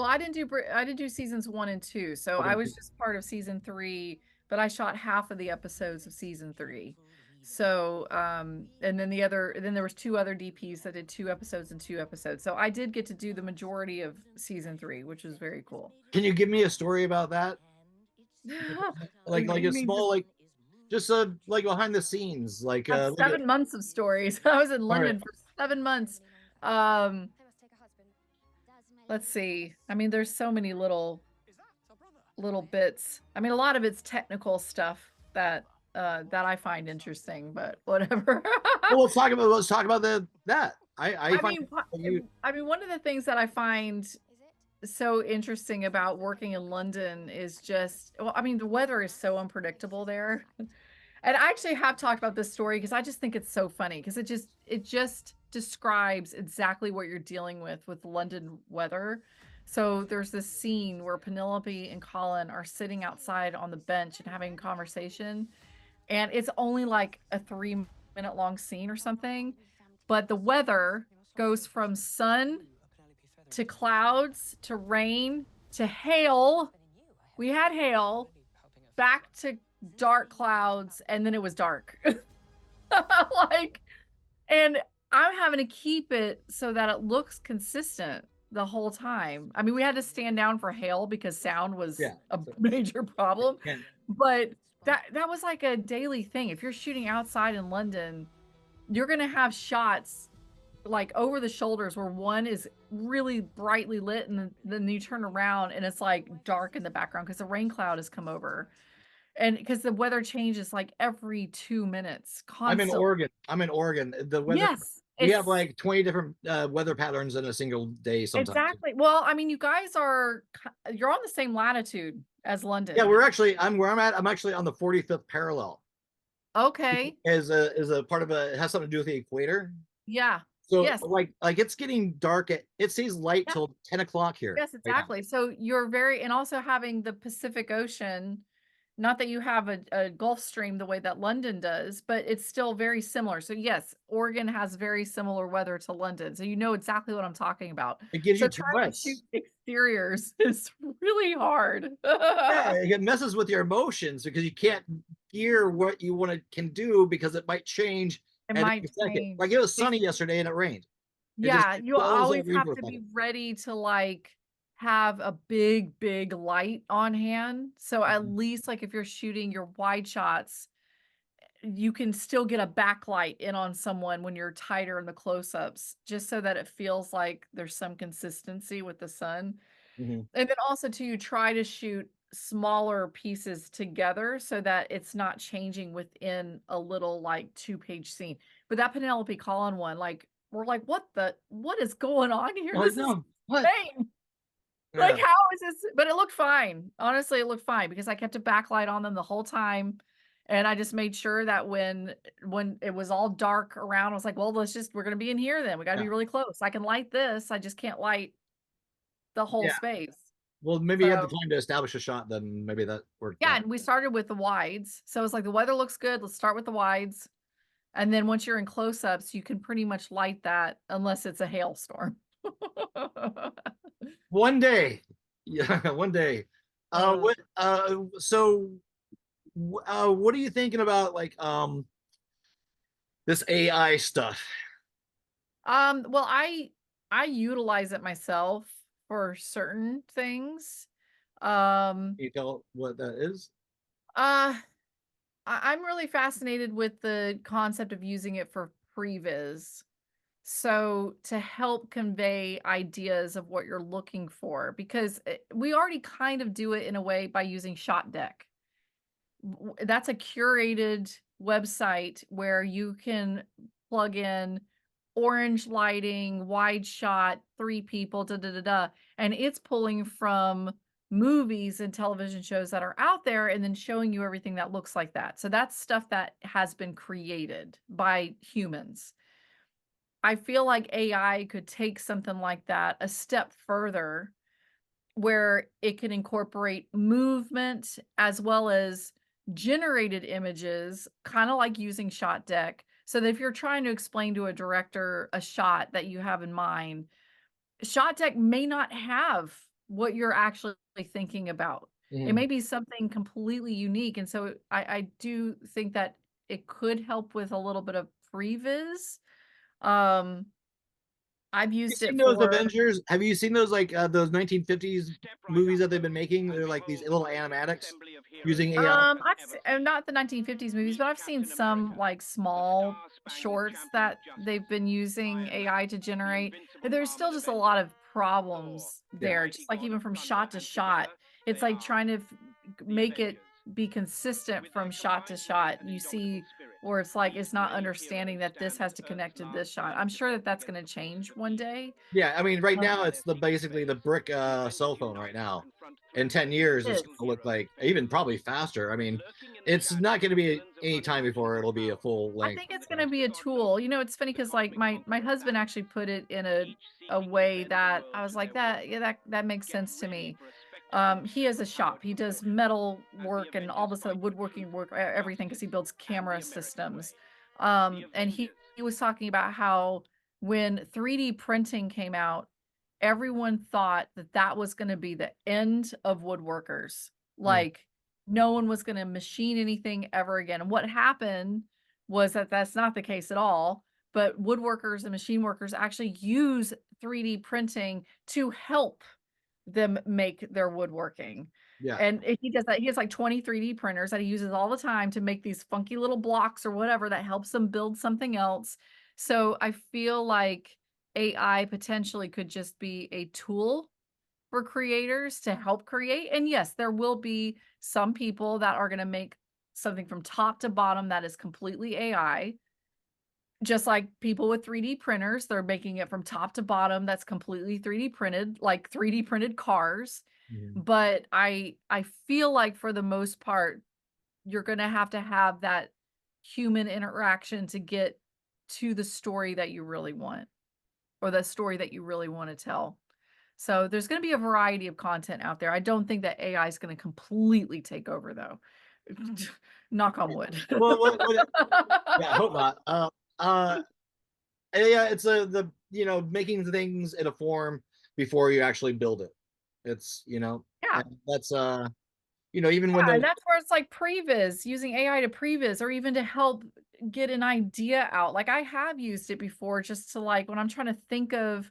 I didn't do seasons 1 and 2, so I was just part of season 3, but I shot half of the episodes of season 3. So and then there was 2 other DPs that did 2 episodes and 2 episodes. So I did get to do the majority of season 3, which was very cool. Can you give me a story about that? like a small like just like behind the scenes like 7 months of stories. I was in London for 7 months Um, let's see. I mean, there's so many little bits. I mean, a lot of it's technical stuff that that I find interesting, but whatever. Well, let's talk about that. I find I mean, one of the things that I find so interesting about working in London is just, well, I mean, the weather is so unpredictable there. And I actually have talked about this story because I just think it's so funny because it just describes exactly what you're dealing with London weather. So there's this scene where Penelope and Colin are sitting outside on the bench and having a conversation, and it's only like a 3-minute long scene or something, but the weather goes from sun to clouds to rain to hail. We had hail, back to dark clouds, and then it was dark. Like, and I'm having to keep it so that it looks consistent the whole time. I mean, we had to stand down for hail because sound was a major problem. But that was like a daily thing. If you're shooting outside in London, you're gonna have shots like over the shoulders where one is really brightly lit and then you turn around and it's like dark in the background because the rain cloud has come over. And because the weather changes like every 2 minutes I'm in constantly. Oregon. The weather. Yes. We have like 20 different weather patterns in a single day sometimes. Exactly. Well, I mean, you guys you're on the same latitude as London. Yeah, I'm where I'm at. I'm actually on the 45th parallel. Okay. Is a part of it has something to do with the equator. Yeah. So yes. like it's getting dark it stays light till 10 o'clock here. Yes, exactly. Right, so you're and also having the Pacific Ocean, not that you have a Gulf Stream the way that London does, but it's still very similar. So yes, Oregon has very similar weather to London. So you know exactly what I'm talking about. It gives you trying to shoot exteriors is really hard. Yeah, it messes with your emotions because you can't gear what you can do because it might change. It might change. Like it was sunny yesterday and it rained. Yeah, you always have to be ready to like have a big light on hand. So at least like if you're shooting your wide shots, you can still get a backlight in on someone when you're tighter in the close-ups, just so that it feels like there's some consistency with the sun. And then also too, you try to shoot smaller pieces together so that it's not changing within a little like 2-page scene. But that Penelope Colin one, like we're like, what is going on here? This is insane. Like, how is this? But it looked fine. Honestly, it looked fine because I kept a backlight on them the whole time. And I just made sure that when it was all dark around, I was like, well, we're gonna be in here then. We gotta be really close. I can light this, I just can't light the whole space. Well, maybe you had the time to establish a shot, then maybe that worked. Yeah, and we started with the wides. So it's like the weather looks good. Let's start with the wides. And then once you're in close-ups, you can pretty much light that unless it's a hailstorm. One day. Yeah, one day. What are you thinking about like this AI stuff? Well, I utilize it myself for certain things. Can you tell what that is? I'm really fascinated with the concept of using it for previs. So to help convey ideas of what you're looking for, because we already kind of do it in a way by using Shot Deck. That's a curated website where you can plug in orange lighting, wide shot, 3 people, and it's pulling from movies and television shows that are out there and then showing you everything that looks like that. So that's stuff that has been created by humans. I feel like AI could take something like that a step further where it can incorporate movement as well as generated images, kind of like using Shot Deck. So that if you're trying to explain to a director a shot that you have in mind, Shot Deck may not have what you're actually thinking about. It may be something completely unique. And so I do think that it could help with a little bit of previs. I've Have you used seen it those for Avengers? Have you seen those like those 1950s movies that they've been making? They're like these little animatics using AI. not the 1950s movies, but I've seen some like small shorts that they've been using AI to generate. And there's still just a lot of problems Yeah. there, just like even from shot to shot. It's like trying to make it be consistent from shot to shot. You see where it's like it's not understanding that this has to connect to this shot. I'm sure that that's going to change one day. Yeah, I mean, right Um, now it's basically the brick cell phone right now. In 10 years, it it's is. going to look like even probably faster. I mean, it's not going to be any time before it'll be a full I length. think it's gonna be a tool. You know, it's funny because like my husband actually put it in a way that I was like, that yeah, that makes sense to me. He has a shop. He does metal work and all this other woodworking work, everything because he builds camera systems. And he was talking about how when 3D printing came out, everyone thought that that was going to be the end of woodworkers. Mm, Like no one was going to machine anything ever again. And what happened was that that's not the case at all. But woodworkers and machine workers actually use 3D printing to help them make their woodworking. yeah. And he does that. He has like 20 3D printers that he uses all the time to make these funky little blocks or whatever that helps them build something else. So I feel like AI potentially could just be a tool for creators to help create. And yes, there will be some people that are going to make something from top to bottom that is completely AI. Just like people with 3D printers, they're making it from top to bottom that's completely 3D printed, like 3D printed cars. Mhm. But I feel like for the most part, you're going to have that human interaction to get to the story that you really want or the story that you really want to tell. So there's going to be a variety of content out there. I don't think that AI is going to completely take over though. Knock on wood. Well, yeah, I hope not. Uh, yeah, it's the making things in a form before you actually build it. It's Yeah. and that's even when Yeah, those and that's where it's like previs, using AI to previs or even to help get an idea out. Like I have used it before just to like when I'm trying to think of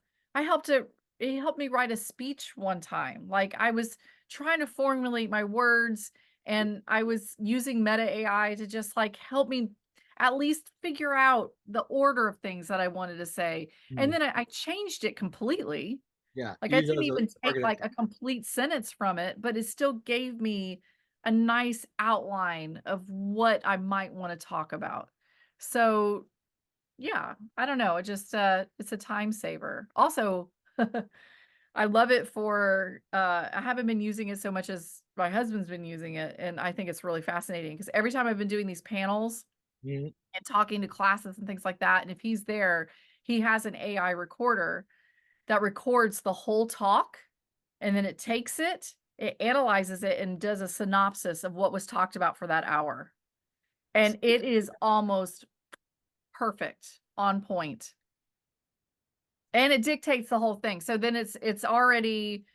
it helped me write a speech one time. Like I was trying to formulate my words and I was using Meta AI to just like help me at least figure out the order of things that I wanted to say. And mm, then I changed it completely. yeah, Like, you I use it didn't as a even take, targeting. like, a complete sentence from it, but it still gave me a nice outline of what I might wanna talk about. So, yeah, I don't know, it just, it's a time saver. Also, I love it for, I haven't been using it so much as my husband's been using it, and I think it's really fascinating because every time I've been doing these panels Mhm. and talking to classes and things like that, and if he's there, he has an AI recorder that records the whole talk and then it takes it, it analyzes it and does a synopsis of what was talked about for that hour. And it is almost perfect, on point. And it dictates the whole thing. So then it's already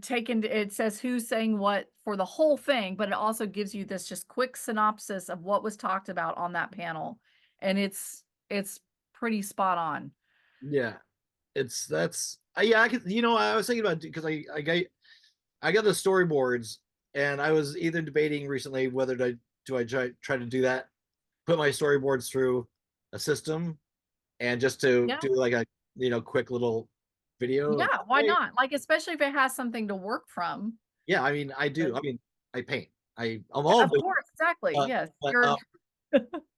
taken it says who's saying what for the whole thing, but it also gives you this just quick synopsis of what was talked about on that panel. And it's pretty spot on. Yeah, that's yeah. I could, I was thinking about because I got the storyboards, and I was either debating recently whether to do I try to do that, put my storyboards through a system, and just to Yeah. do like a quick little video. Yeah, why Hey, not? Like, especially if it has something to work from. yeah, I mean I But do. I mean I paint. I'm yeah, all of course, exactly, yes. but You're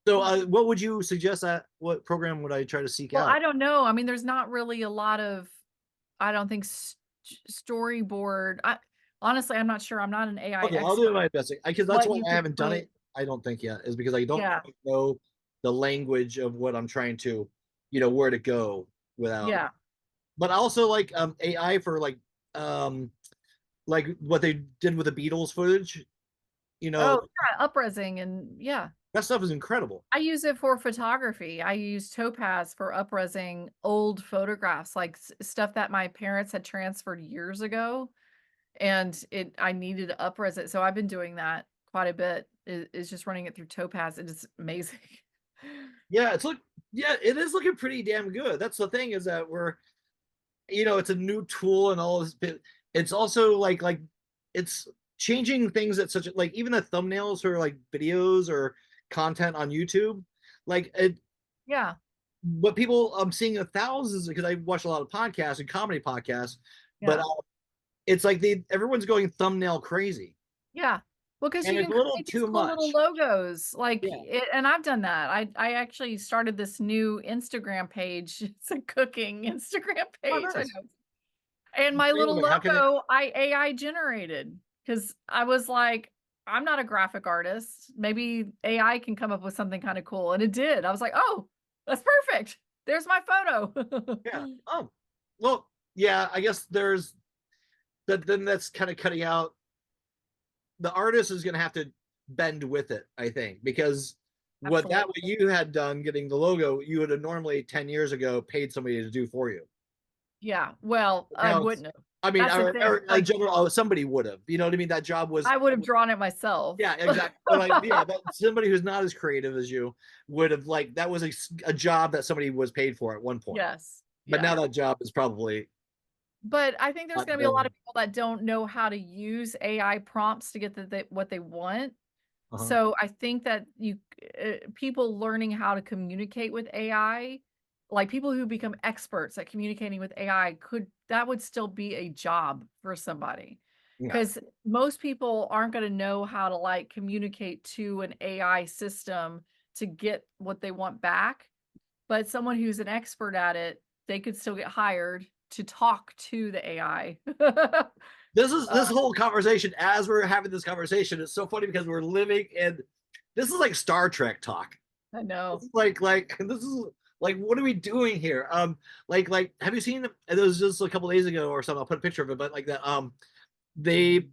so what would you suggest that what program would I try to seek well, I out? don't know. I mean, there's not really a lot of, I don't think storyboard. Honestly, I'm not sure. I'm not an AI Okay, I'll do expert. my best because that's What why you I could haven't done put it. I don't think yet is because I don't yeah, quite know the language of what I'm trying to, where to go without. yeah. But I also like AI for like what they did with the Beatles footage. You know, Oh, yeah, upresing and yeah. that stuff is incredible. I use it for photography. I use Topaz for upresing old photographs, like stuff that my parents had transferred years ago. And I needed to up-res it, so I've been doing that quite a bit, is just running it through Topaz, and it's amazing. Yeah, it's like Yeah, it is looking pretty damn good. That's the thing, is that we're, it's a new tool and all this, but it's also like it's changing things at such a, like, even the thumbnails for like videos or content on YouTube, like it, Yeah. what people I'm seeing thousands, because I watch a lot of podcasts and comedy podcasts, but Yeah. it's like everyone's going thumbnail crazy, Yeah. Well, because and you it's can a little create these too cool little much. logos, like Yeah. it, and I've done that. I actually started this new Instagram page. It's a cooking Instagram Oh, page. I nice. know. And my little But how can it? logo, I AI generated because I was like, I'm not a graphic artist. Maybe AI can come up with something kind of cool. And it did. I was like, oh, that's perfect. There's my photo. Yeah. Oh, well, yeah. I guess there's that. Then that's kind of cutting out. The artist is going to have to bend with it, I think, because what Absolutely. you had done, getting the logo, you would have normally 10 years ago paid somebody to do for you. Yeah. Well, I Now it's, wouldn't have. I mean, That's the thing. or a general, somebody would have, you know what I mean? That job was, I would have drawn it myself. yeah, exactly. Or like, yeah, but somebody who's not as creative as you would have, like, that was a job that somebody was paid for at one point. Yes. But Yeah. now that job is probably But I think there's not going to be a lot going. of people that don't know how to use AI prompts to get what they want. Uh-huh. So I think that people learning how to communicate with AI, like people who become experts at communicating with AI, that would still be a job for somebody. Yeah. Because most people aren't going to know how to like communicate to an AI system to get what they want back. But someone who's an expert at it, they could still get hired to talk to the AI. This whole conversation, as we're having this conversation, is so funny because we're living in, this is like Star Trek talk. I This know. is like this is like, what are we doing here? Like have you seen, it was just a couple days ago or something, I'll put a picture of it, but like that, they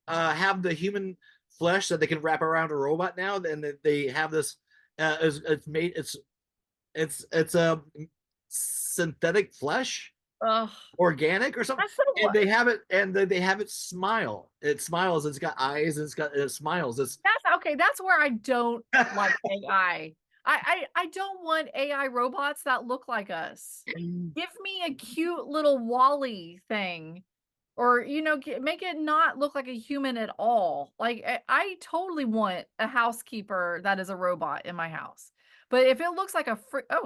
have the human flesh that they can wrap around a robot now, and they have this, it's made, it's a synthetic flesh, Ugh. organic or something, That's so and they have it, and they have it smile. It smiles. It's got eyes, and it smiles. It's That's okay. That's where I don't like AI. I don't want AI robots that look like us. Give me a cute little Wally thing, or make it not look like a human at all. Like I totally want a housekeeper that is a robot in my house. But if it looks like oh,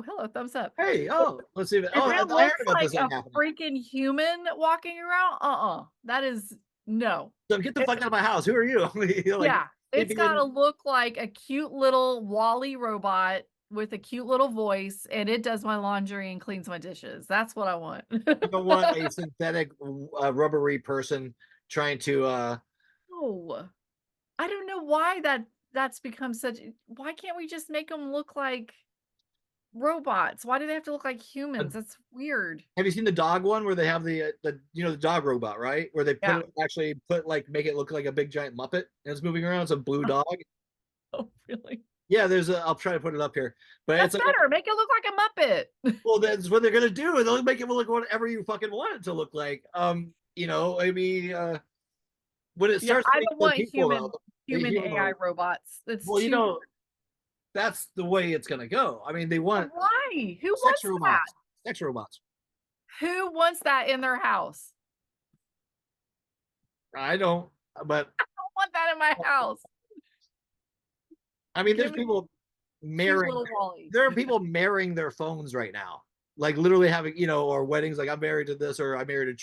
hello, thumbs up. hey, oh, let's see if If it I heard looks about like this thing a happening. freaking human walking around, that is no. So get the It's fuck out of my house. Who are you? You're like Yeah, it's sleeping gotta in. look like a cute little Wally robot with a cute little voice, and it does my laundry and cleans my dishes. That's what I want. You don't want a synthetic, rubbery person trying to. No, I don't know why that's become such. Why can't we just make them look like robots? Why do they have to look like Uh, humans? That's weird. have you seen the dog one where they have the the dog robot, right? Where they Yeah. actually put, like, make it look like a big giant Muppet and it's moving around. It's a blue dog. Oh, really? Yeah, there's a. I'll try to put it up here, but it's That's like, better. Make it look like a Muppet. well, that's what they're gonna do, and they'll make it look whatever you fucking want it to look like. I mean, when it Yeah, starts I getting don't to want people, though, the human AI humanoid, robots. It's well, too. that's the way it's gonna go. I mean, they want Why? Who sex wants that? robots, sex robots. Who wants that in their house? I don't, but I don't want that in my house. I mean, there's Give me people cute marrying. little Wally. There are people marrying their phones right now, like literally having, or weddings. Like, I'm married to this, or I married a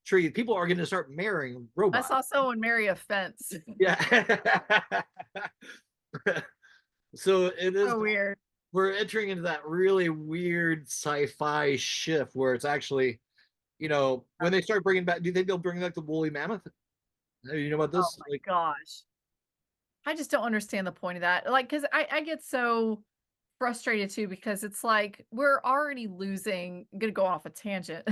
tree. People are going to start marrying I robots. saw someone marry a fence. Yeah. So it is. So weird. We're entering into that really weird sci-fi shift where it's actually, when they start bringing back. Do you think they'll bring back the woolly mammoth? You know about Oh this? my Like, gosh. I just don't understand the point of that. Like, because I get so frustrated too, because it's like we're already losing. I'm gonna go off a tangent.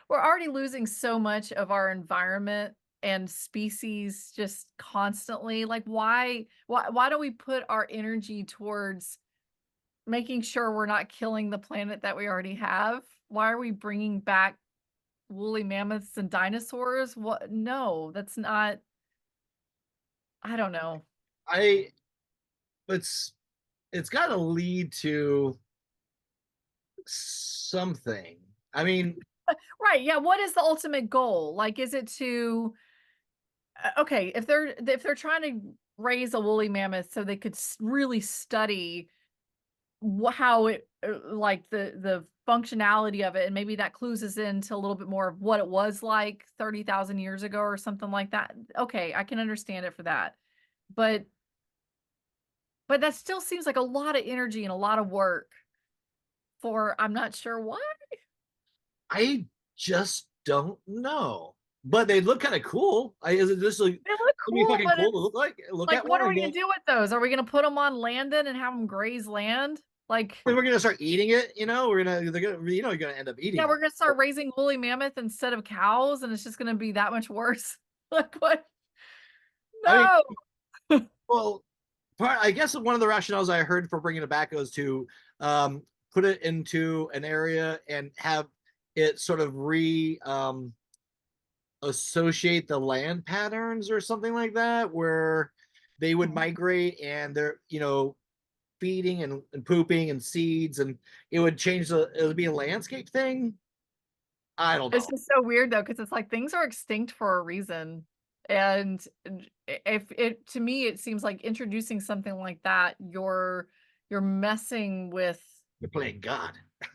We're already losing so much of our environment and species just constantly. Like, why don't we put our energy towards making sure we're not killing the planet that we already have? Why are we bringing back woolly mammoths and dinosaurs? What? No, that's not. I don't know. I it's it's got to lead to something. I mean, Right. Yeah. What is the ultimate goal? Like, is it to okay, if they're trying to raise a woolly mammoth so they could really study how it like the functionality of it, and maybe that clues us into a little bit more of what it was like 30,000 years ago or something like that. Okay, I can understand it for that. But that still seems like a lot of energy and a lot of work for I'm not sure why. I just don't know. But they look kind of cool. Is it just like They look it'd be cool, fucking but cool it's to look like, at what one are and we gonna go, do with those? Are we gonna put them on Landon and have them graze land? Like, we're gonna start eating it, you're gonna end up yeah, eating we're it. gonna start raising woolly mammoth instead of cows, and it's just gonna be that much worse. Like, what? I mean, No. well, I guess one of the rationales I heard for bringing it back was to put it into an area and have it sort of associate the land patterns or something like that, where they would migrate and they're feeding and pooping and seeds, and it would change it would be a landscape thing. I don't It's know. just so weird though, because it's like things are extinct for a reason. And if it to me, it seems like introducing something like that, you're messing with You're playing God.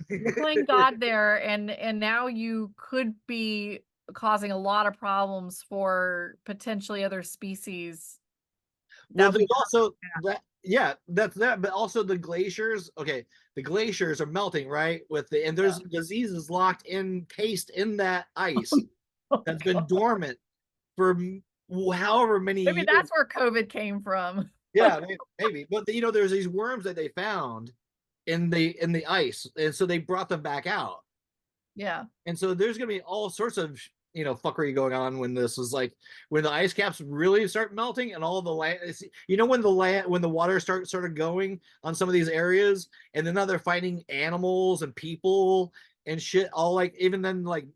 you're playing God there, and now you could be causing a lot of problems for potentially other species Well, that we there's also currently that. Yeah, that's that. But also the glaciers. Okay, the glaciers are melting, right? And there's have. diseases locked in, cased in that ice Yeah. Oh that's been God. dormant for however many Maybe years. that's where COVID came from. Yeah, maybe. But there's these worms that they found in the ice, and so they brought them back out. Yeah. And so there's going to be all sorts of fuckery going on when this is like when the ice caps really start melting and all the land. When the water starts sort of going on some of these areas, and then now they're fighting animals and people and shit. All like even then like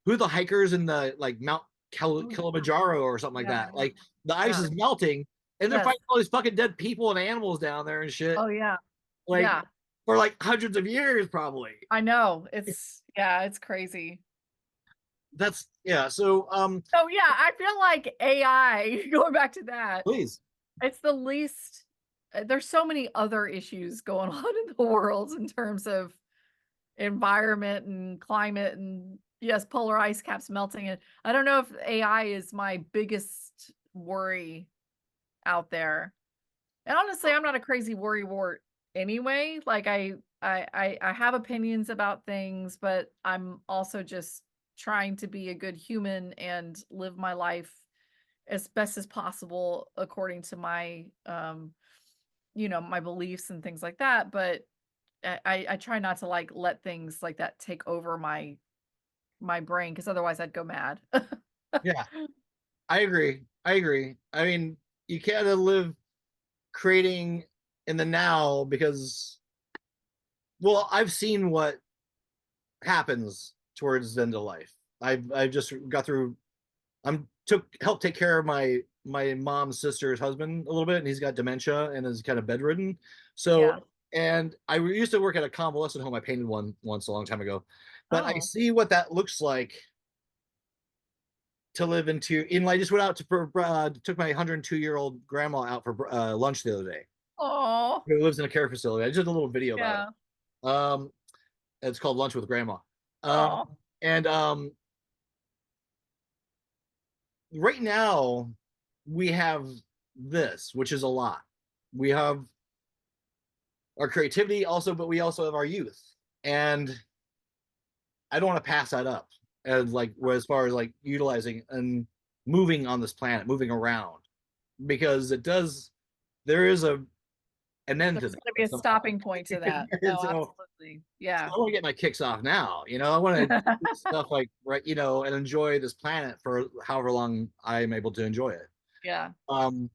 who the hikers in the like Mount Oh, yeah. Kilimanjaro or something like Yeah. that. Like the ice Yeah. is melting and they're Yes. fighting all these fucking dead people and animals down there and shit. Oh, yeah. Like Yeah. for like hundreds of years probably. I know. It's crazy. That's yeah. So So yeah, I feel like AI, going back to that, please. it's the least there's so many other issues going on in the world in terms of environment and climate and yes, polar ice caps melting. And I don't know if AI is my biggest worry out there. And honestly, I'm not a crazy worry wart anyway. Like I have opinions about things, but I'm also just trying to be a good human and live my life as best as possible according to my my beliefs and things like that. But I try not to like let things like that take over my brain because otherwise I'd go mad. Yeah, I agree. I agree. I mean, you can't live creating in the now because, well, I've seen what happens towards the end of life. I've just got through. I'm took helped take care of my mom's sister's husband a little bit, and he's got dementia and is kind of bedridden. So, Yeah. and I used to work at a convalescent home. I painted one once a long time ago, but I Oh. see what that looks like to live into. And I just went out took my 102-year-old grandma out for lunch the other day. Oh. Who lives in a care facility. I just did a little video about Yeah. it. It's called Lunch with Grandma. Um, Oh. and right now we have this, which is a lot. We have our creativity also, but we also have our youth, and I don't want to pass that up as like as far as like utilizing and moving on this planet, moving around, because it does. There is an end to There's that gonna be a somehow. stopping point to that. No, So absolutely. Yeah. I want to get my kicks off now. I want to do stuff like right, and enjoy this planet for however long I'm able to enjoy it. Yeah. Um,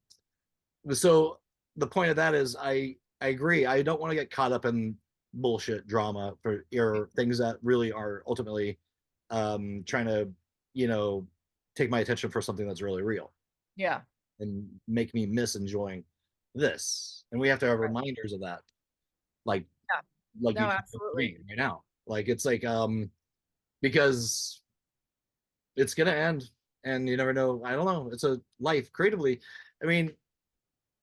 so the point of that is, I agree. I don't want to get caught up in bullshit drama for or things that really are ultimately trying to, you know, take my attention for something that's really real Yeah. and make me miss enjoying this. And we have to have Right. reminders of that, like Yeah. like No, you just absolutely. right now. Like it's like because it's gonna end, and you never know. I don't know. It's a life creatively. I mean,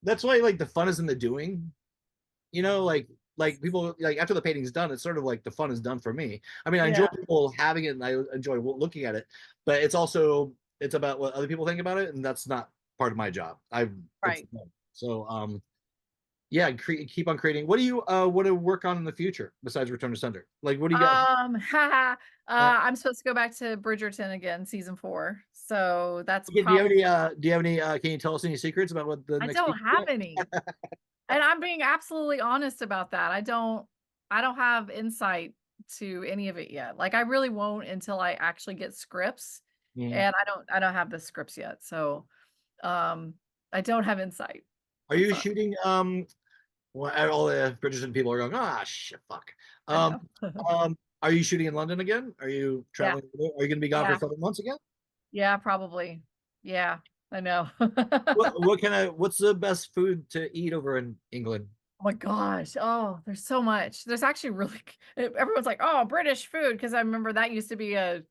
that's why like the fun is in the doing. You know, like people like after the painting's done, it's sort of like the fun is done for me. I mean, I enjoy Yeah. people having it, and I enjoy looking at it, but it's also it's about what other people think about it, and that's not part of my job. It's Right. so yeah, keep on creating. What do you want to work on in the future besides Return to Sender? Like, what do you got? Haha. Uh, I'm supposed to go back to Bridgerton again, season 4. So that's okay, do you have probably any? Do you have any? Can you tell us any secrets about what the I next don't season have is? any. And I'm being absolutely honest about that. I don't have insight to any of it yet. Like I really won't until I actually get scripts. Mm. And I don't have the scripts yet. So I don't have insight. Are I'm you sorry. shooting? Well, all the Bridgerton people are going, ah, shit, fuck. I Um, know. are you shooting in London again? Are you Yeah. traveling? Are you going to be gone for a Yeah. couple months again? Yeah, probably. Yeah, I know. What kind of? What's the best food to eat over in England? Oh my gosh. Oh, there's so much. There's actually really everyone's like, "Oh, British food," because I remember that used to be a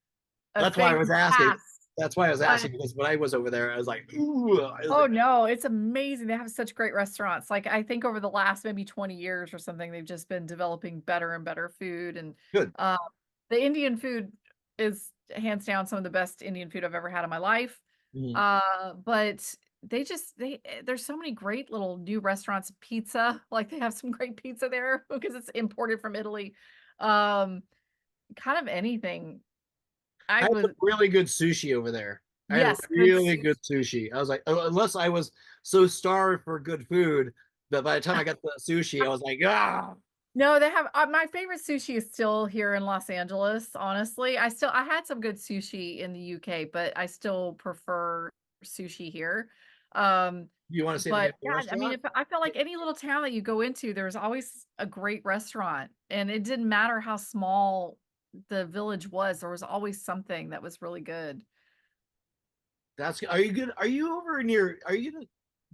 That's why I thing was in the asking. past. That's why I was But asking because when I was over there, I was like, ooh, I was oh like, no, it's amazing. They have such great restaurants. Like I think over the last maybe 20 years or something, they've just been developing better and better food. And good. uh, the Indian food is hands down some of the best Indian food I've ever had in my life. Mhm. But there's so many great little new restaurants, pizza, like they have some great pizza there because it's imported from Italy. Um, kind of anything. I I had was some really good sushi over there. I had yes, good really good sushi. sushi. I was like, oh, unless I was so starved for good food that by the time I got to the sushi, I was like, ah. No, they have my favorite sushi is still here in Los Angeles, honestly. I had some good sushi in the UK, but I still prefer sushi here. Um, Do you want to say the name but of the yeah, I mean, restaurant? if I feel like any little town that you go into, there's always a great restaurant, and it didn't matter how small the village was, there was always something that was really good. That's are you good? Are you over near? Are you gonna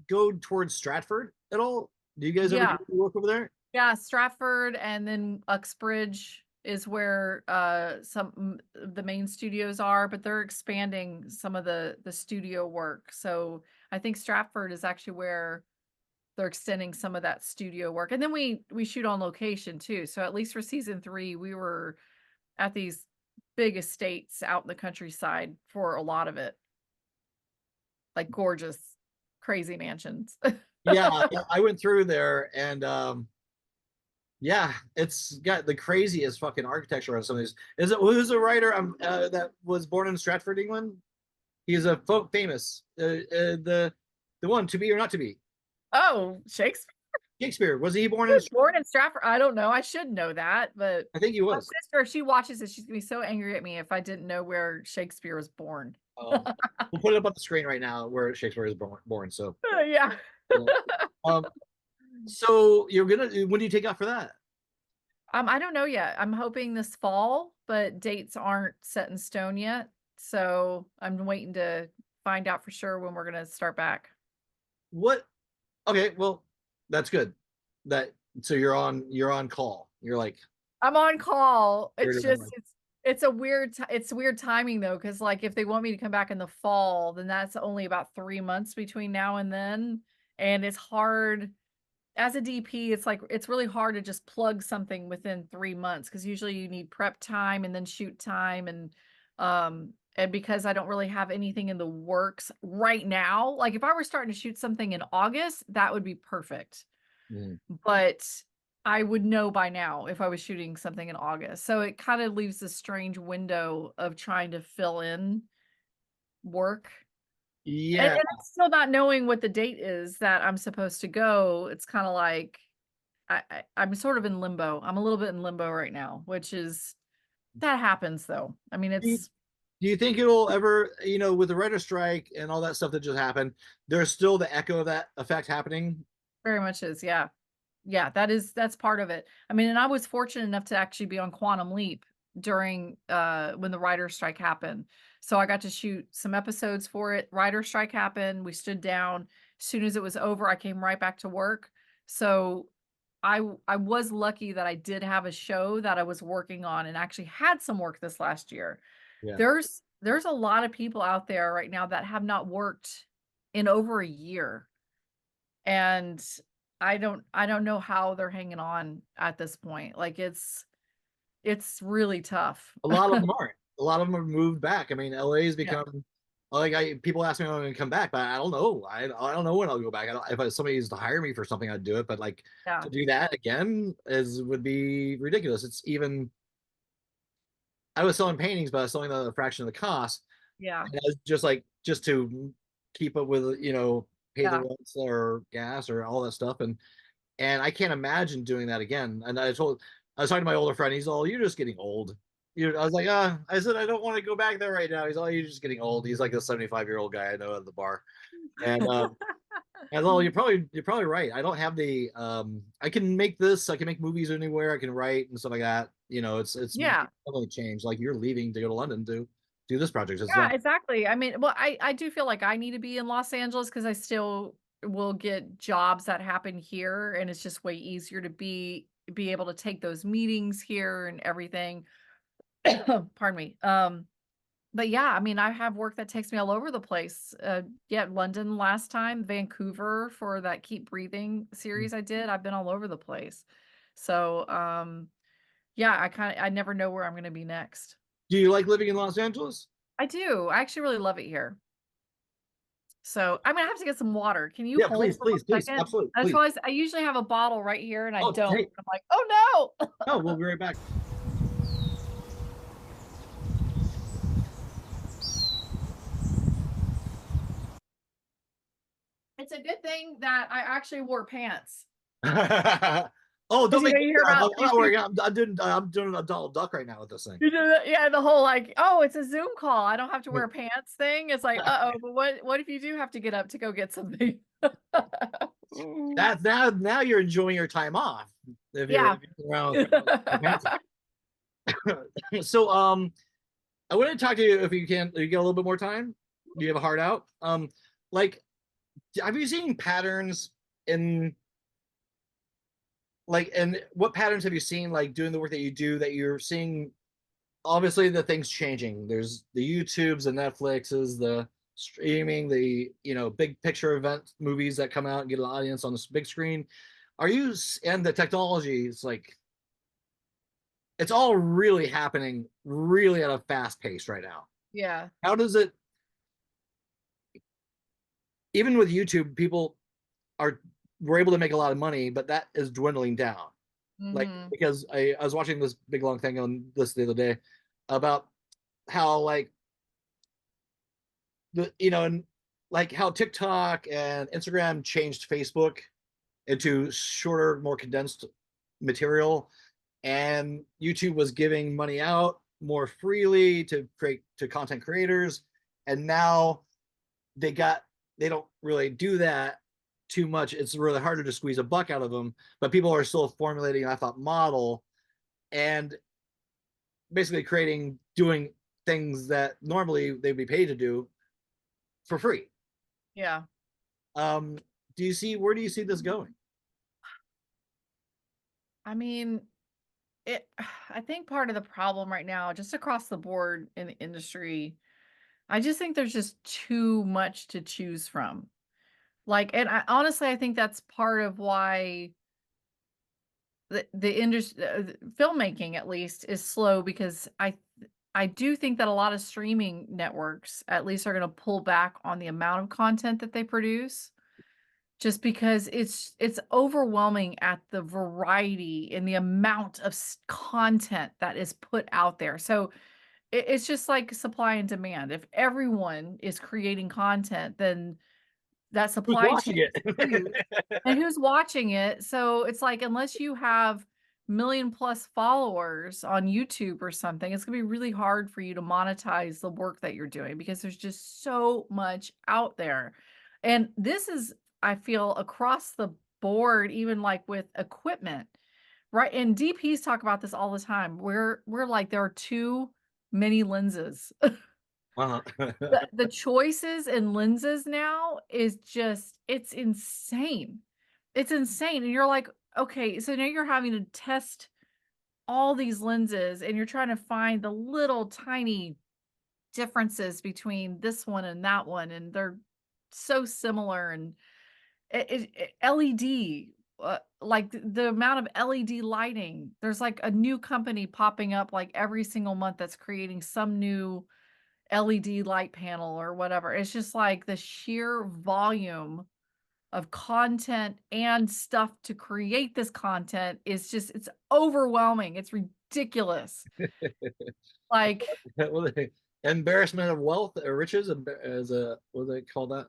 go towards Stratford at all? Do you guys ever do Yeah. work over there? Yeah, Stratford and then Uxbridge is where the main studios are, but they're expanding some of the studio work. So I think Stratford is actually where they're extending some of that studio work. And then we shoot on location too. So at least for season 3, we were at these big estates out in the countryside for a lot of it, like gorgeous, crazy mansions. Yeah, I went through there and yeah, it's got the craziest fucking architecture on some of these. Is it who's the writer that was born in Stratford, England? He's a folk famous the one to be or not to be. Oh, Shakespeare. Shakespeare was he born He in? was born in Stratford. I don't know. I should know that, but I think he my was. sister, if she watches it, she's gonna be so angry at me if I didn't know where Shakespeare was born. We'll put it up on the screen right now where Shakespeare is born. So, Yeah. yeah. um, so you're gonna when do you take off for that? I don't know yet. I'm hoping this fall, but dates aren't set in stone yet. So I'm waiting to find out for sure when we're gonna start back. What? Okay, well, that's good. That so you're on call. You're like I'm on call. It's just like, it's a it's weird timing though, because like if they want me to come back in the fall, then that's only about 3 months between now and then. And it's hard as a DP, it's like it's really hard to just plug something within 3 months because usually you need prep time and then shoot time and because I don't really have anything in the works right now, like if I were starting to shoot something in August, that would be perfect. mm. But I would know by now if I was shooting something in August. So it kind of leaves this strange window of trying to fill in work. And Yeah, I'm still not knowing what the date is that I'm supposed to go. It's kind of like I'm sort of in limbo. I'm a little bit in limbo right now, which is that happens though. I mean, do you, it's do you think it'll ever, with the writer strike and all that stuff that just happened, there's still the echo of that effect happening? very much is, yeah. Yeah, that's part of it. I mean, and I was fortunate enough to actually be on Quantum Leap during when the writer strike happened. So I got to shoot some episodes for it. Writer strike happened. We stood down. As soon as it was over, I came right back to work. So I was lucky that I did have a show that I was working on and actually had some work this last year. Yeah. There's a lot of people out there right now that have not worked in over a year. And I don't know how they're hanging on at this point. Like it's really tough. A lot of them aren't. A lot of them have moved back. I mean, LA's Yeah. become like people ask me when I'm going to come back, but I don't know. I don't know when I'll go back. If somebody is to hire me for something, I'd do it. But like Yeah. to do that again would be ridiculous. It's even I was selling paintings, but I was selling them at a fraction of the cost. Yeah. And I was just to keep up with pay the Yeah. rents or gas or all that stuff. And I can't imagine doing that again. And I was talking to my older friend. He's all, "You're just getting old." I was like, I said, "I don't want to go back there right now." He's all, "You're just getting old." He's like a 75-year-old guy I know at the bar. And as well, you're probably right. I don't have the I can make this, I can make movies anywhere, I can write and stuff like that. It's Yeah. definitely changed. Like you're leaving to go to London to do this project. It's Yeah, not exactly. I mean, well, I do feel like I need to be in Los Angeles because I still will get jobs that happen here, and it's just way easier to be able to take those meetings here and everything. Pardon me. But yeah, I mean, I have work that takes me all over the place. Yeah, London last time, Vancouver for that Keep Breathing series I did. I've been all over the place. So, yeah, I never know where I'm going to be next. Do you like living in Los Angeles? I do. I actually really love it here. So I'm gonna have to get some water. Can you Yeah, hold please, for please, 1 please. second? Absolutely. I just Please. realized I usually have a bottle right here and I Oh, don't. great. I'm like, oh no. No, we'll be right back. It's a good thing that I actually wore pants. Oh, don't Because make you me. hear about I'm not worrying. I'm doing a Donald Duck right now with this thing. you know yeah, the whole like, oh, it's a Zoom call. I don't have to wear pants thing. It's like, uh-oh, but what if you do have to get up to go get something? That's now you're enjoying your time off Yeah. if you're around with pants on. So I want to talk to you if you can. You get a little bit more time. Do you have a heart out? Like, have you seen patterns in and what patterns have you seen like doing the work that you do that you're seeing? Obviously, the things changing. There's the YouTubes, the Netflixes, the streaming, the big picture event movies that come out and get an audience on this big screen. And the technology is like it's all really happening really at a fast pace right now. Yeah. How does it, even with YouTube, people were able to make a lot of money, but that is dwindling down. Like, Mhm. because I was watching this big long thing on this the other day about how like and like how TikTok and Instagram changed Facebook into shorter, more condensed material, and YouTube was giving money out more freely to content creators, and now they don't really do that too much. It's really harder to squeeze a buck out of them, but people are still formulating, I thought, model and basically doing things that normally they'd be paid to do for free. Yeah. Um, where do you see this going? I mean, I think part of the problem right now, just across the board in the industry, I just think there's just too much to choose from. Like, and I honestly, I think that's part of why the industry, filmmaking at least, is slow because I do think that a lot of streaming networks at least are going to pull back on the amount of content that they produce just because it's overwhelming at the variety and the amount of content that is put out there. So it's just like supply and demand. If everyone is creating content, then that Who's supply chain watching is skewed. it? And who's watching it? So it's like unless you have million plus followers on YouTube or something, it's gonna be really hard for you to monetize the work that you're doing because there's just so much out there. And this is, I feel, across the board, even like with equipment, right? And DPs talk about this all the time. We're like there are too many lenses. Uh-huh. The choices in lenses now is just it's insane. It's insane. And you're like, okay, so now you're having to test all these lenses and you're trying to find the little tiny differences between this one and that one, and they're so similar. And LED, like the amount of LED lighting, there's like a new company popping up like every single month that's creating some new LED light panel or whatever. It's just like the sheer volume of content and stuff to create this content is just, it's overwhelming. It's ridiculous. Like, Well, embarrassment of wealth or riches, as a what do they call that?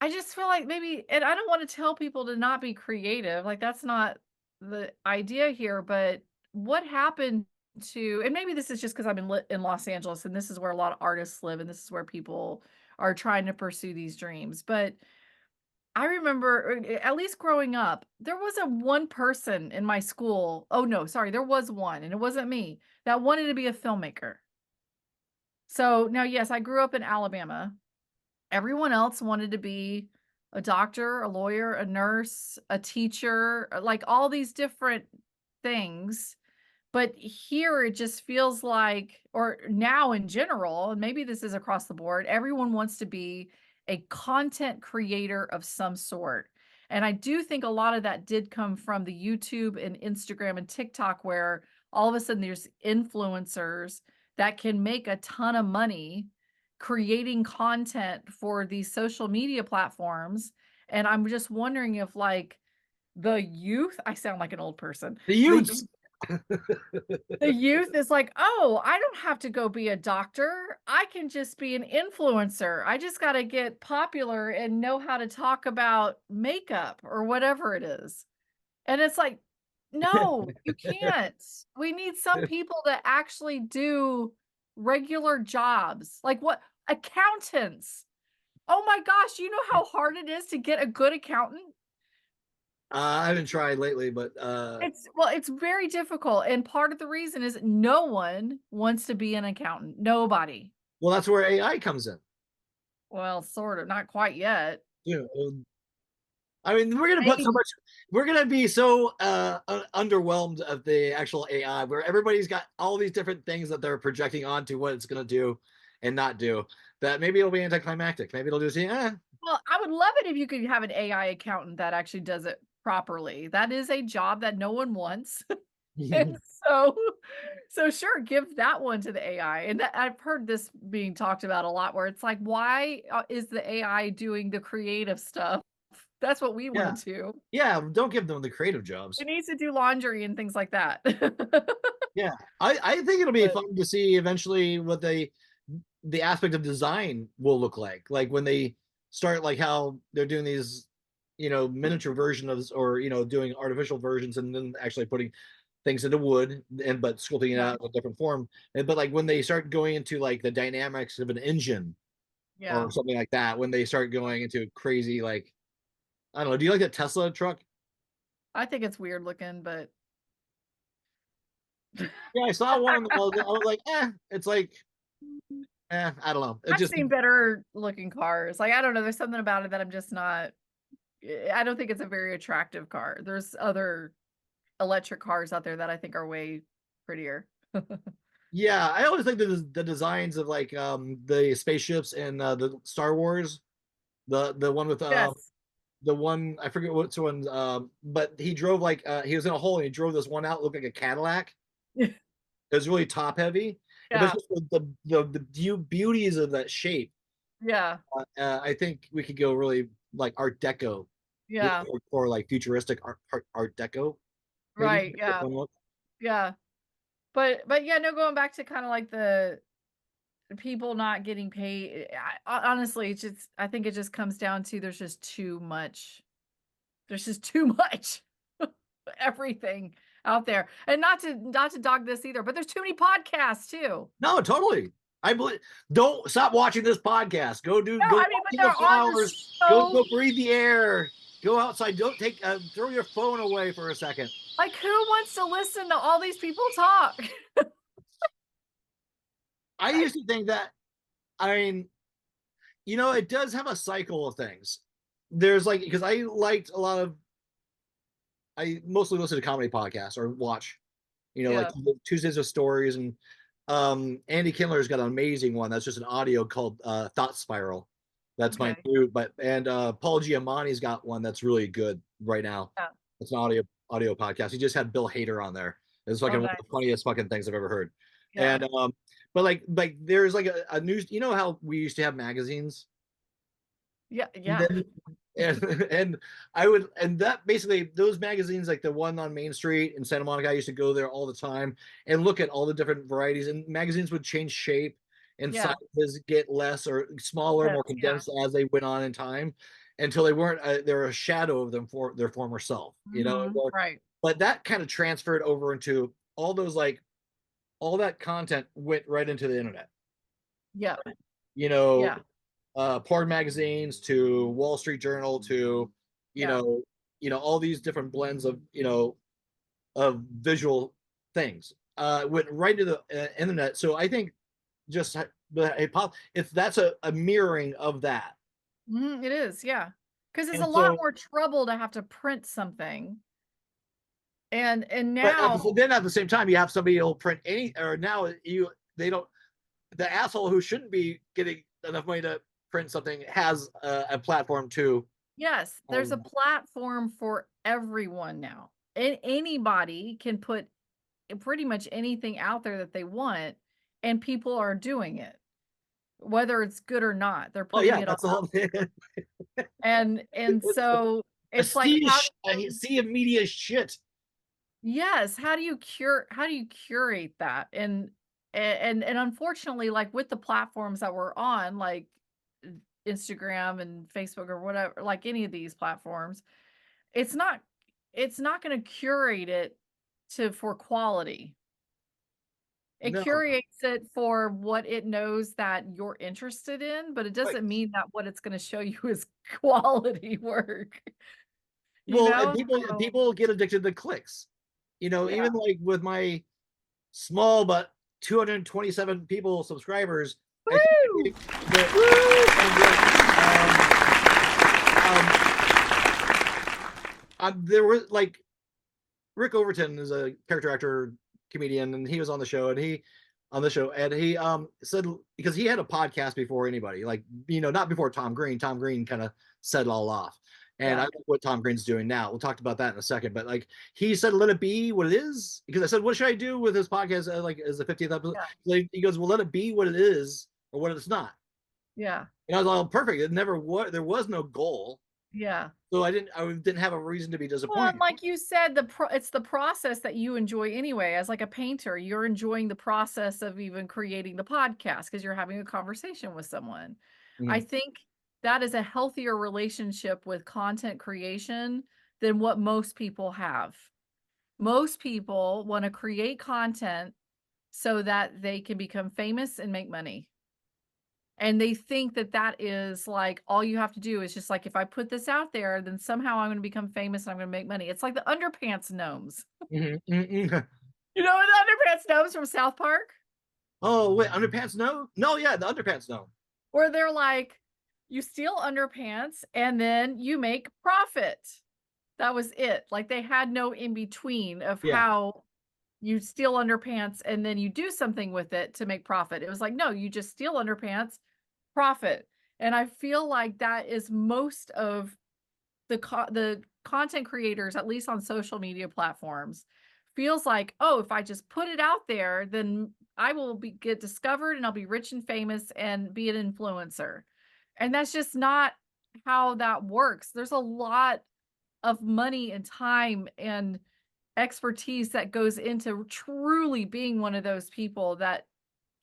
I just feel like maybe, and I don't want to tell people to not be creative. Like, that's not the idea here, but what happened to, and maybe this is just because I'm in Los Angeles and this is where a lot of artists live and this is where people are trying to pursue these dreams. But I remember, at least growing up, there was a one person in my school. Oh no, sorry, there was one, and it wasn't me, that wanted to be a filmmaker. So now, yes, I grew up in Alabama. Everyone else wanted to be a doctor, a lawyer, a nurse, a teacher, like all these different things. But here it just feels like, or now in general, and maybe this is across the board, everyone wants to be a content creator of some sort. And I do think a lot of that did come from the YouTube and Instagram and TikTok, where all of a sudden there's influencers that can make a ton of money creating content for these social media platforms. And I'm just wondering if, like, the youth, I sound like an old person. The youths. The youth is like, oh, I don't have to go be a doctor. I can just be an influencer. I just got to get popular and know how to talk about makeup or whatever it is. And it's like, no, you can't. We need some people that actually do regular jobs. Like, what? Accountants. Oh my gosh, you know how hard it is to get a good accountant? I haven't tried lately, but It's very difficult, and part of the reason is no one wants to be an accountant. Nobody. well, that's where AI comes in. Well, sort of, not quite yet. You know, I mean, we're gonna put so Maybe. much. We're gonna be so underwhelmed of the actual AI, where everybody's got all these different things that they're projecting onto what it's gonna do and not do. That maybe it'll be anticlimactic. Maybe it'll just say, Well, I would love it if you could have an AI accountant that actually does it properly. That is a job that no one wants. And so sure, give that one to the AI. And that, I've heard this being talked about a lot, where it's like, why is the AI doing the creative stuff? That's what we yeah, want to do. yeah. Don't give them the creative jobs. It needs to do laundry and things like that. Yeah, I think it'll be But fun to see eventually what the aspect of design will look like when they start, like how they're doing these, miniature version of, or doing artificial versions and then actually putting things into wood and but sculpting it yeah, out in a different form. And but like when they start going into like the dynamics of an engine yeah. or something like that, when they start going into crazy, like, I don't know, do you like that Tesla truck? I think it's weird looking, but Yeah, I saw one. I was like, it's like, I don't know. It I've just, seen better looking cars. Like, I don't know, there's something about it that I'm just not, I don't think it's a very attractive car. There's other electric cars out there that I think are way prettier. yeah, I always think the designs of like the spaceships and the Star Wars, the one with Yes. the one, I forget which one, but he drove like he was in a hole and he drove this one out, looked like a Cadillac. It was really top heavy, but it's Yeah. just the beauties of that shape. Yeah. I think we could go really like Art Deco, Yeah. or like futuristic Art Deco, maybe. Right. Yeah. Yeah. But yeah, no, going back to kind of like the people not getting paid. Honestly, it's just, I think it just comes down to there's just too much. There's just too much everything out there. And not to dog this either, but there's too many podcasts too. No, totally. I believe. Don't stop watching this podcast. Go No, go I walk mean, but in there the are flowers. so, Go breathe the air. Go outside. Don't take throw your phone away for a second. like, who wants to listen to all these people talk? I used to think that. I mean, it does have a cycle of things. There's like, because I liked a lot of I mostly listen to comedy podcasts or watch, like Yeah. Tuesdays with Stories, and Andy Kindler's got an amazing one that's just an audio called Thought Spiral. That's my Okay. new, but and Paul Giamatti's got one that's really good right now. Yeah. It's an audio podcast. He just had Bill Hader on there. It's fucking Oh, one nice. of the funniest fucking things I've ever heard. Yeah. And but like there's like a news. You know how we used to have magazines, Yeah. and Yeah. then and I would, and that basically those magazines, like the one on Main Street in Santa Monica, I used to go there all the time and look at all the different varieties, and magazines would change shape and Yeah. sizes get less or smaller, more Yeah. condensed as they went on in time, until they weren't they were a shadow of them for their former self, Right. but that kind of transferred over into all those, like all that content went right into the internet, Yeah. you know Yeah. porn magazines to Wall Street Journal to you Yeah. know all these different blends of of visual things went right to the internet. So I think just if that's a mirroring of that. It is. Yeah. Because it's a And lot so, more trouble to have to print something. And but now, then at the same time, you have somebody who'll print any, or now they don't, the asshole who shouldn't be getting enough money to print something has a platform too. yes, there's a um, platform for everyone now. And anybody can put pretty much anything out there that they want, and people are doing it, whether it's good or not. They're oh putting yeah, it all that's the whole out. thing. And It's so a it's like how sea of media shit. yes, how do you curate that? And unfortunately, like with the platforms that we're on, like Instagram and Facebook or whatever, like any of these platforms, it's not it's not going to curate it to for quality. It No, curates it for what it knows that you're interested in, but it right. doesn't mean that what it's going to show you is quality work. You Well, and know? So, people get addicted to clicks. yeah. Even like with my small but 227 people subscribers, I think Woo! the and there was like Rick Overton is a character actor comedian, and he was on the show, and he said, because he had a podcast before anybody, like not before Tom Green. Tom Green kind of set it all off. And I Yeah. like what Tom Green's doing now. We'll talk about that in a second. But like he said, let it be what it is. Because I said, what should I do with this podcast? Like as the 50th episode, Yeah. like, he goes, well, let it be what it is or what it's not. Yeah. And I was like, perfect. It never was. There was no goal, Yeah. so I didn't have a reason to be Well, and disappointed. like you said, it's the process that you enjoy anyway. As like a painter, you're enjoying the process of even creating the podcast because you're having a conversation with someone. I Mhm. think that is a healthier relationship with content creation than what most people have. Most people want to create content so that they can become famous and make money. And they think that that is like all you have to do is just like, if I put this out there, then somehow I'm going to become famous and I'm going to make money. It's like the underpants gnomes. Mhm. Mhm. You know the underpants gnomes from South Park? Oh wait, underpants? No, no, yeah, the underpants no. Where they're like, you steal underpants and then you make profit. That was it. Like they had no in between of Yeah. how you steal underpants and then you do something with it to make profit. It was like, no, you just steal underpants, profit. And I feel like that is most of the content creators, at least on social media platforms, feels like, oh, if I just put it out there, then I will get discovered and I'll be rich and famous and be an influencer. And that's just not how that works. There's a lot of money and time and expertise that goes into truly being one of those people that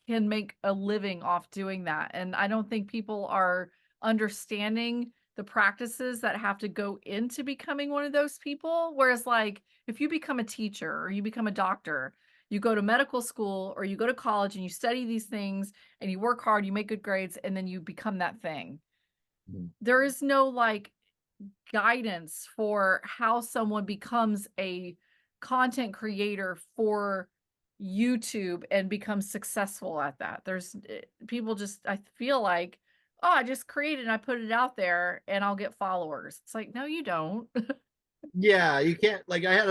can make a living off doing that. And I don't think people are understanding the practices that have to go into becoming one of those people. Whereas, like, if you become a teacher or you become a doctor, you go to medical school or you go to college and you study these things and you work hard, you make good grades, and then you become that thing. Mhm. There is no like guidance for how someone becomes a content creator for YouTube and becomes successful at that. There's people just, I feel like, oh, I just created and I put it out there and I'll get followers. It's like, no, you don't. Yeah, you can't like I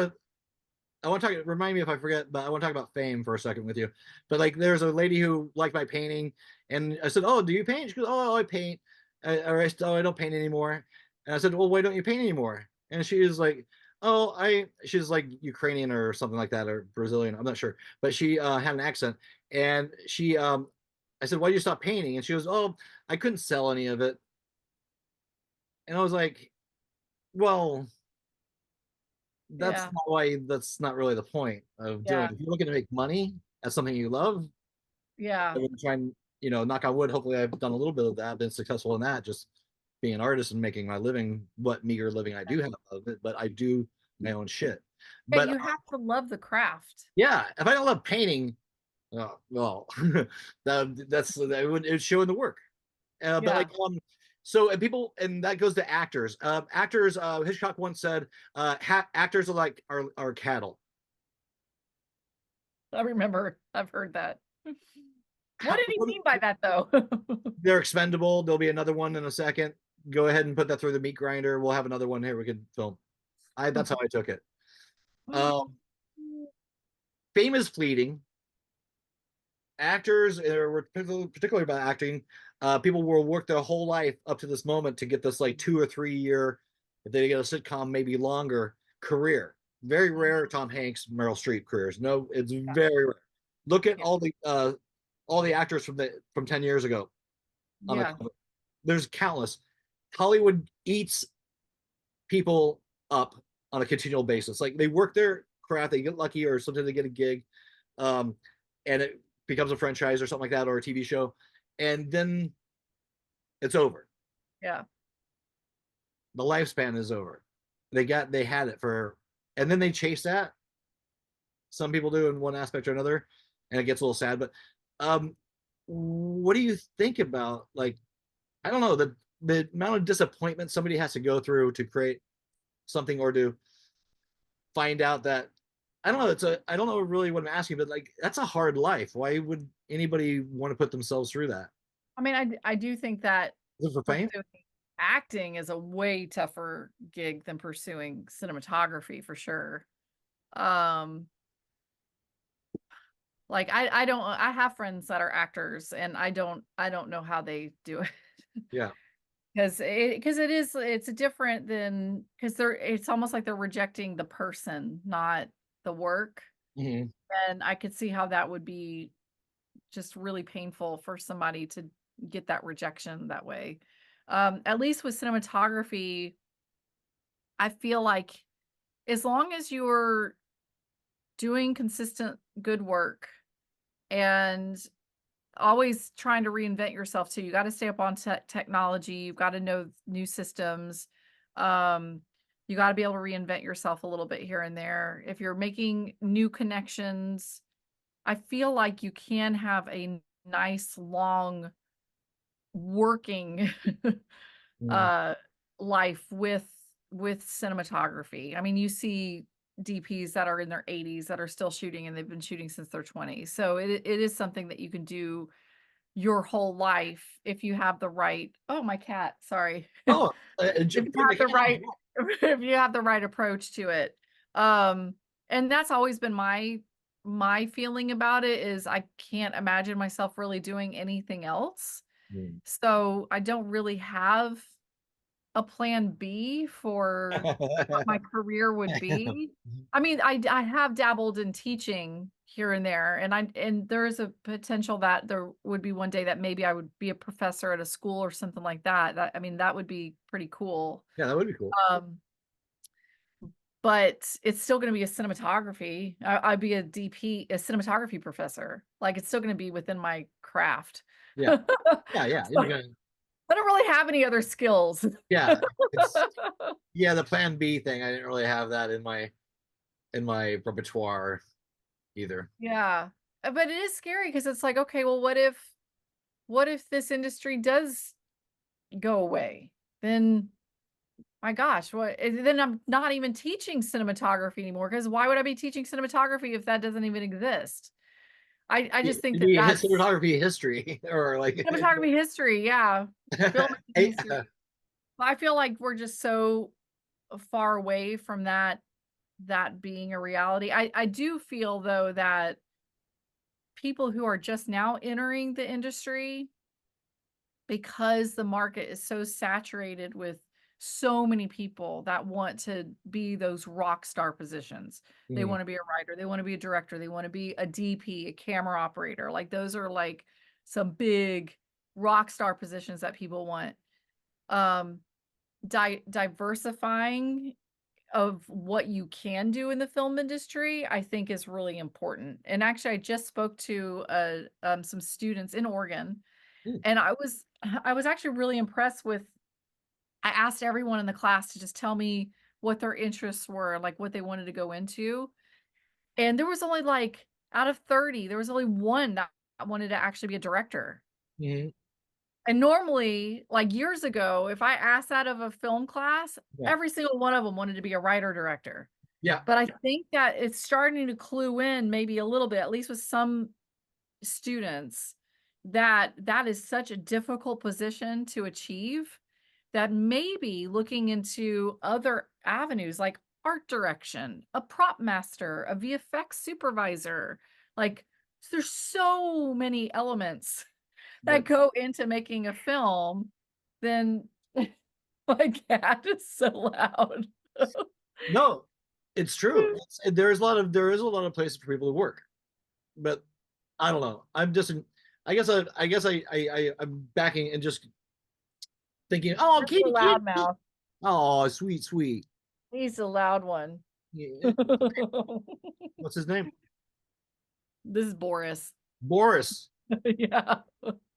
want to talk. Remind me if I forget, but I want to talk about fame for a second with you. But like, there's a lady who liked my painting, and I said, "Oh, do you paint?" She goes, "Oh, I paint." Oh, I don't paint anymore. And I said, "Well, why don't you paint anymore?" And she is like, "Oh, she's like Ukrainian or something like that, or Brazilian. I'm not sure, but she had an accent, and I said, "Why did you stop painting?" And she goes, "Oh, I couldn't sell any of it." And I was like, "Well." Yeah. That's not really the point of doing Yeah. it. If you're looking to make money as something you love, Yeah. I would try and, knock on wood, hopefully I've done a little bit of that, been successful in that, just being an artist and making my living, what meager living I do have of it, but I do my own shit. Yeah, But you have to love the craft. yeah, if I don't love painting, well, that would show in the work. But Yeah. like, so and people, and that goes to actors. Actors, Hitchcock once said, actors are like are cattle. I remember. I've heard that. What How, did he mean by that, though? they're expendable. There'll be another one in a second. Go ahead and put that through the meat grinder. We'll have another one here. We could film. That's how I took it. Um, Fame is fleeting. Actors, particularly about acting, people will work their whole life up to this moment to get this like 2 or 3 year, if they get a sitcom, maybe longer career. Very rare Tom Hanks, Meryl Streep careers. No, it's very rare. Look at Yeah. all the actors from 10 years ago on the Yeah. there's countless. Hollywood eats people up on a continual basis. Like they work their craft, they get lucky, or sometimes they get a gig, um, and it becomes a franchise or something like that, or a TV show, and then it's over. Yeah. The lifespan is over. They had it for, and then they chase that. Some people do in one aspect or another, and it gets a little sad. But what do you think about like I don't know the amount of disappointment somebody has to go through to create something or to find out that I don't know. I don't know really what I'm asking, but like that's a hard life. Why would anybody want to put themselves through that? I mean, I do think that Is it for fame? pursuing acting is a way tougher gig than pursuing cinematography for sure. Um, like I don't I have friends that are actors and I don't know how they do it. Yeah. Because it's different than because it's almost like they're rejecting the person, not the work. Mm-hmm. And I could see how that would be just really painful for somebody to get that rejection that way. At least with cinematography, I feel like as long as you're doing consistent good work and always trying to reinvent yourself too. You got to stay up on technology. You've got to know new systems. Um, you got to be able to reinvent yourself a little bit here and there. If you're making new connections, I feel like you can have a nice long working Mm-hmm. uh life with cinematography. I mean, you see DPs that are in their 80s that are still shooting and they've been shooting since their 20s. So it is something that you can do your whole life if you have the right oh my cat sorry Oh, if you have the right if you have the right approach to it. And that's always been my feeling about it is I can't imagine myself really doing anything else. So I don't really have a plan B for what my career would be. I mean, I have dabbled in teaching here and there, and there is a potential that there would be one day that maybe I would be a professor at a school or something like that. I mean, that would be pretty cool. Yeah, that would be cool. Um, but it's still going to be a cinematography. I'd be a DP, a cinematography professor. Like it's still going to be within my craft. Yeah, yeah. So, I don't really have any other skills. Yeah, it's yeah. The Plan B thing, I didn't really have that in my repertoire either. Yeah. But it is scary because it's like, okay, well, what if this industry does go away? Then my gosh, then I'm not even teaching cinematography anymore because why would I be teaching cinematography if that doesn't even exist? I just think It'd that be that's cinematography history or like cinematography history, yeah. Filmmaking history. I feel like we're just so far away from that being a reality. I do feel though that people who are just now entering the industry, because the market is so saturated with so many people that want to be those rock star positions. They want to be a writer, they want to be a director, they want to be a DP, a camera operator. Like those are like some big rock star positions that people want. Diversifying of what you can do in the film industry, I think is really important. And actually, I just spoke to some students in Oregon, and I was actually really impressed with. I asked everyone in the class to just tell me what their interests were, like what they wanted to go into, and there was only like out of 30, there was only one that wanted to actually be a director. And normally, like years ago, if I asked that of a film class, every single one of them wanted to be a writer director. Yeah. But I think that it's starting to clue in maybe a little bit, at least with some students, that that is such a difficult position to achieve that maybe looking into other avenues like art direction, a prop master, a VFX supervisor, like there's so many elements that go into making a film, then my cat is so loud. No, it's true. There is a lot of places for people to work, but I don't know. I'm just, I'm backing and just thinking, oh, He's a loud Katie. mouth. Oh, sweet. He's a loud one. Yeah. What's his name? This is Boris. Boris. Yeah.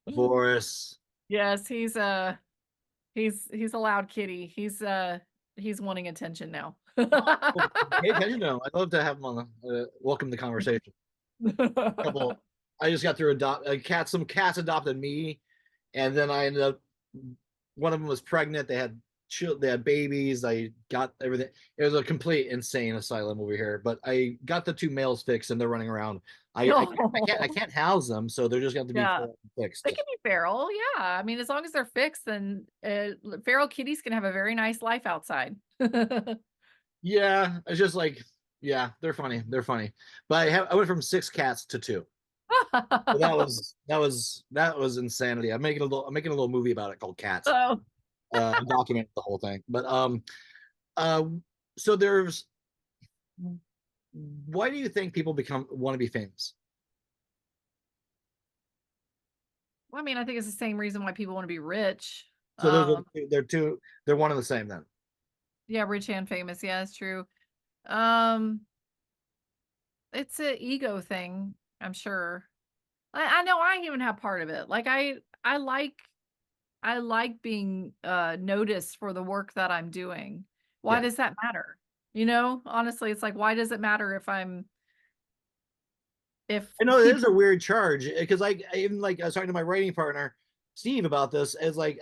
Boris. Yes, he's a loud kitty. He's wanting attention now. Pay attention to him. I'd love to have him on the welcome the conversation. I just got through some cats adopted me, and then I ended up, one of them was pregnant. They had babies. I got everything. It was a complete insane asylum over here, but I got the two males fixed and they're running around. I can't house them, so they're just going to be fixed. They can be feral, yeah. I mean, as long as they're fixed, then feral kitties can have a very nice life outside. Yeah, it's just like, yeah, they're funny. But I went from 6 cats to 2. So that was insanity. I'm making a little movie about it called Cats. Oh. Document the whole thing. But so there's, why do you think people want to be famous? Well, I mean, I think it's the same reason why people want to be rich. So they're one and the same then. Yeah, rich and famous. Yeah, it's true. It's an ego thing, I'm sure. I know I even have part of it. Like I like being noticed for the work that I'm doing. Why does that matter? You know, honestly, it's like, why does it matter if I know it is a weird charge, because I was talking to my writing partner Steve about this. It's like,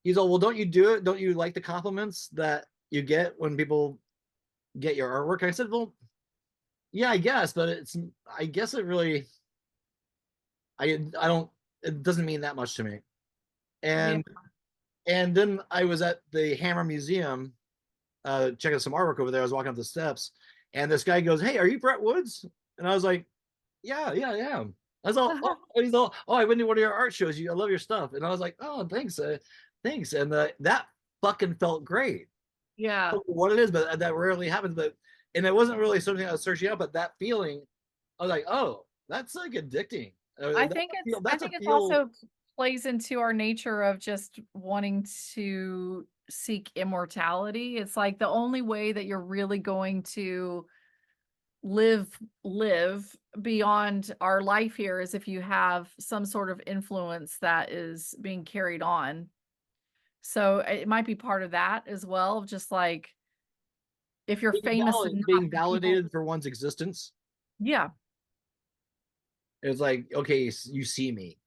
he's all, well, don't you do it? Don't you like the compliments that you get when people get your artwork? I said, well, yeah, I guess, but I guess it really, I don't, it doesn't mean that much to me. And then I was at the Hammer Museum checking out some artwork over there. I was walking up the steps, and this guy goes, "Hey, are you Brett Woods?" And I was like, "Yeah, I am." That's all. He's all, "Oh, I went to one of your art shows. I love your stuff." And I was like, "Oh, thanks, thanks." And that fucking felt great. Yeah. I don't know what it is, but that rarely happens. And it wasn't really something I was searching out, but that feeling, I was like, "Oh, that's like addicting." I think it's also plays into our nature of just wanting to seek immortality. It's like the only way that you're really going to live beyond our life here is if you have some sort of influence that is being carried on. So it might be part of that as well, just like if you're famous enough, being validated for one's existence. Yeah. It's like, okay, you see me.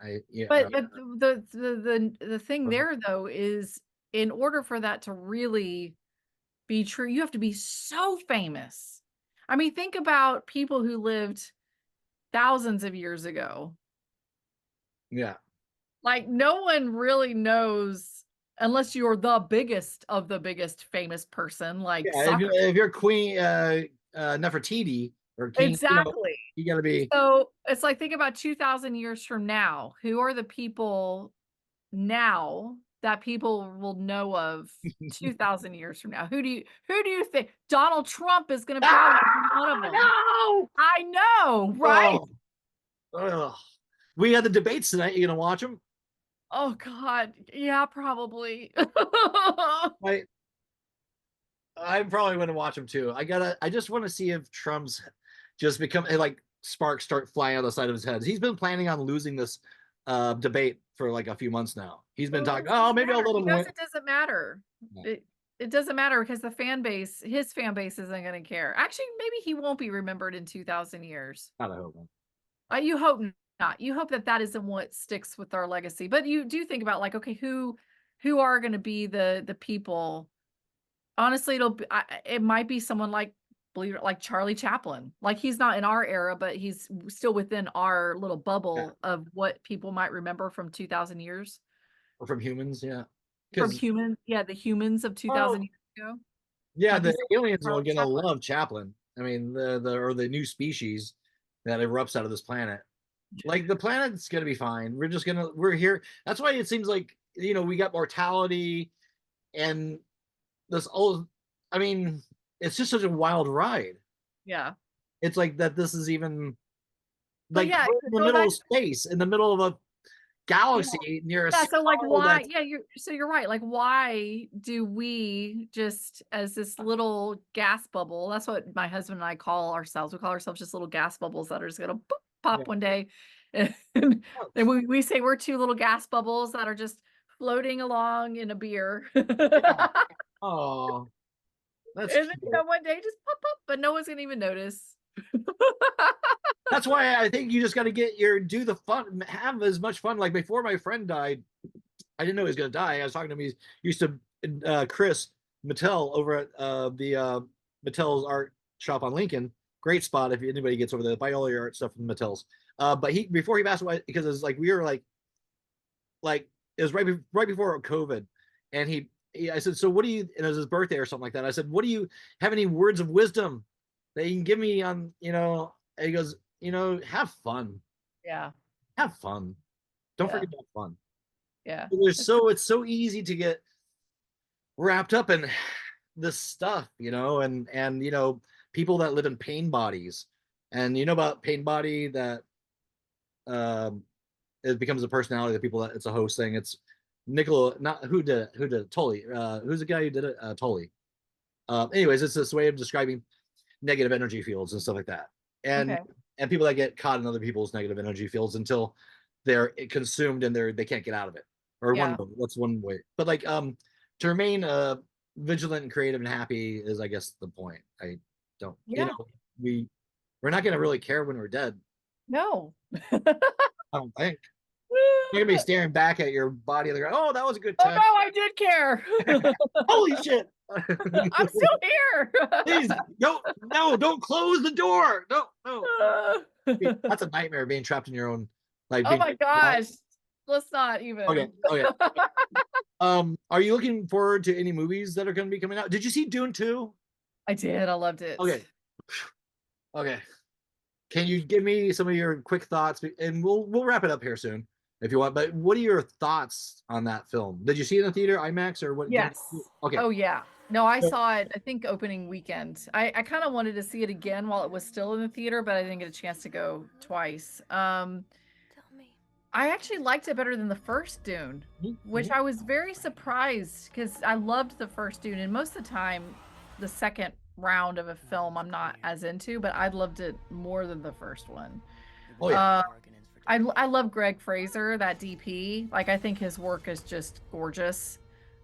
But the thing there though is, in order for that to really be true, you have to be so famous. I mean, think about people who lived thousands of years ago. Yeah. Like no one really knows Unless you're the biggest of the biggest famous person, like Yeah, Socrates. if you're Queen Nefertiti or King, Exactly. you got to be. So it's like, think about 2,000 years from now. Who are the people now that people will know of 2,000 years from now? Who do you think? Donald Trump is going to probably be one of them. No! I know, right? Oh. We had the debates tonight. You gonna watch them? Oh God, yeah, probably. I'm probably going to watch them too. I just want to see if Trump's just become like sparks start flying out the side of his head. He's been planning on losing this debate for like a few months now. He's been talking, maybe I'll let him win. It doesn't matter. It doesn't matter because his fan base isn't going to care. Actually, maybe he won't be remembered in 2,000 years. I hope You hope not. You hope that isn't what sticks with our legacy. But you do think about, like, okay, who are going to be the people? Honestly, it might be someone like, believe it, like Charlie Chaplin. Like, he's not in our era, but he's still within our little bubble of what people might remember from 2,000 years. Or from humans, yeah. From humans, yeah, the humans of 2,000 years ago. Yeah, the aliens are gonna love Chaplin. I mean, the new species that erupts out of this planet. Like, the planet's gonna be fine. We're here. That's why it seems like, we got mortality and this old. I mean, it's just such a wild ride. Yeah. It's like that. This is even like yeah, in the middle of space, in the middle of a galaxy near a. So like, why? Yeah, you're right. Like, why do we just, as this little gas bubble? That's what my husband and I call ourselves. We call ourselves just little gas bubbles that are just gonna pop one day, and then we say we're two little gas bubbles that are just floating along in a beer. Oh, that's and then, one day just pop up, but no one's gonna even notice. That's why I think you just got to do the fun, have as much fun. Like, before my friend died, I didn't know he was going to die. I was talking to him. He used to, Chris Mattel over at the Mattel's art shop on Lincoln. Great spot if anybody gets over there. Buy all your art stuff from Mattel's. But before he passed away, because it was like, we were like it was right before COVID, and I said, so what do you? And it was his birthday or something like that. I said, what do you have, any words of wisdom that you can give me on, and he goes, have fun. Yeah. Have fun. Don't forget to have fun. Yeah. It's so easy to get wrapped up in this stuff, and people that live in pain bodies. And about pain body, that it becomes a personality, that people, that it's a host thing. It's Nicola, not who did it, Tully. Who's the guy who did it? Tully. Anyways, it's this way of describing negative energy fields and stuff like that. And people that get caught in other people's negative energy fields until they're consumed and they can't get out of it. Or that's one way. But like, to remain vigilant and creative and happy is, I guess, the point. I don't, we're not going to really care when we're dead. No. I don't think. You're gonna be staring back at your body and going, oh, that was a good time. Oh no, I did care. Holy shit. I'm still here. Please, no, don't close the door. No. That's a nightmare, being trapped in your own, like, oh my gosh. Let's not even. Okay. Are you looking forward to any movies that are going to be coming out? Did you see Dune 2? I did. I loved it. Okay. Can you give me some of your quick thoughts? And we'll wrap it up here soon if you want. But what are your thoughts on that film? Did you see it in the theater, IMAX, or what? Yes. Okay. Oh yeah. No, I saw it, I think, opening weekend. I kind of wanted to see it again while it was still in the theater, but I didn't get a chance to go twice. I actually liked it better than the first Dune, which I was very surprised, because I loved the first Dune, and most of the time, the second round of a film I'm not as into, but I loved it more than the first one. Oh yeah. I love Greg Fraser, that DP. Like, I think his work is just gorgeous.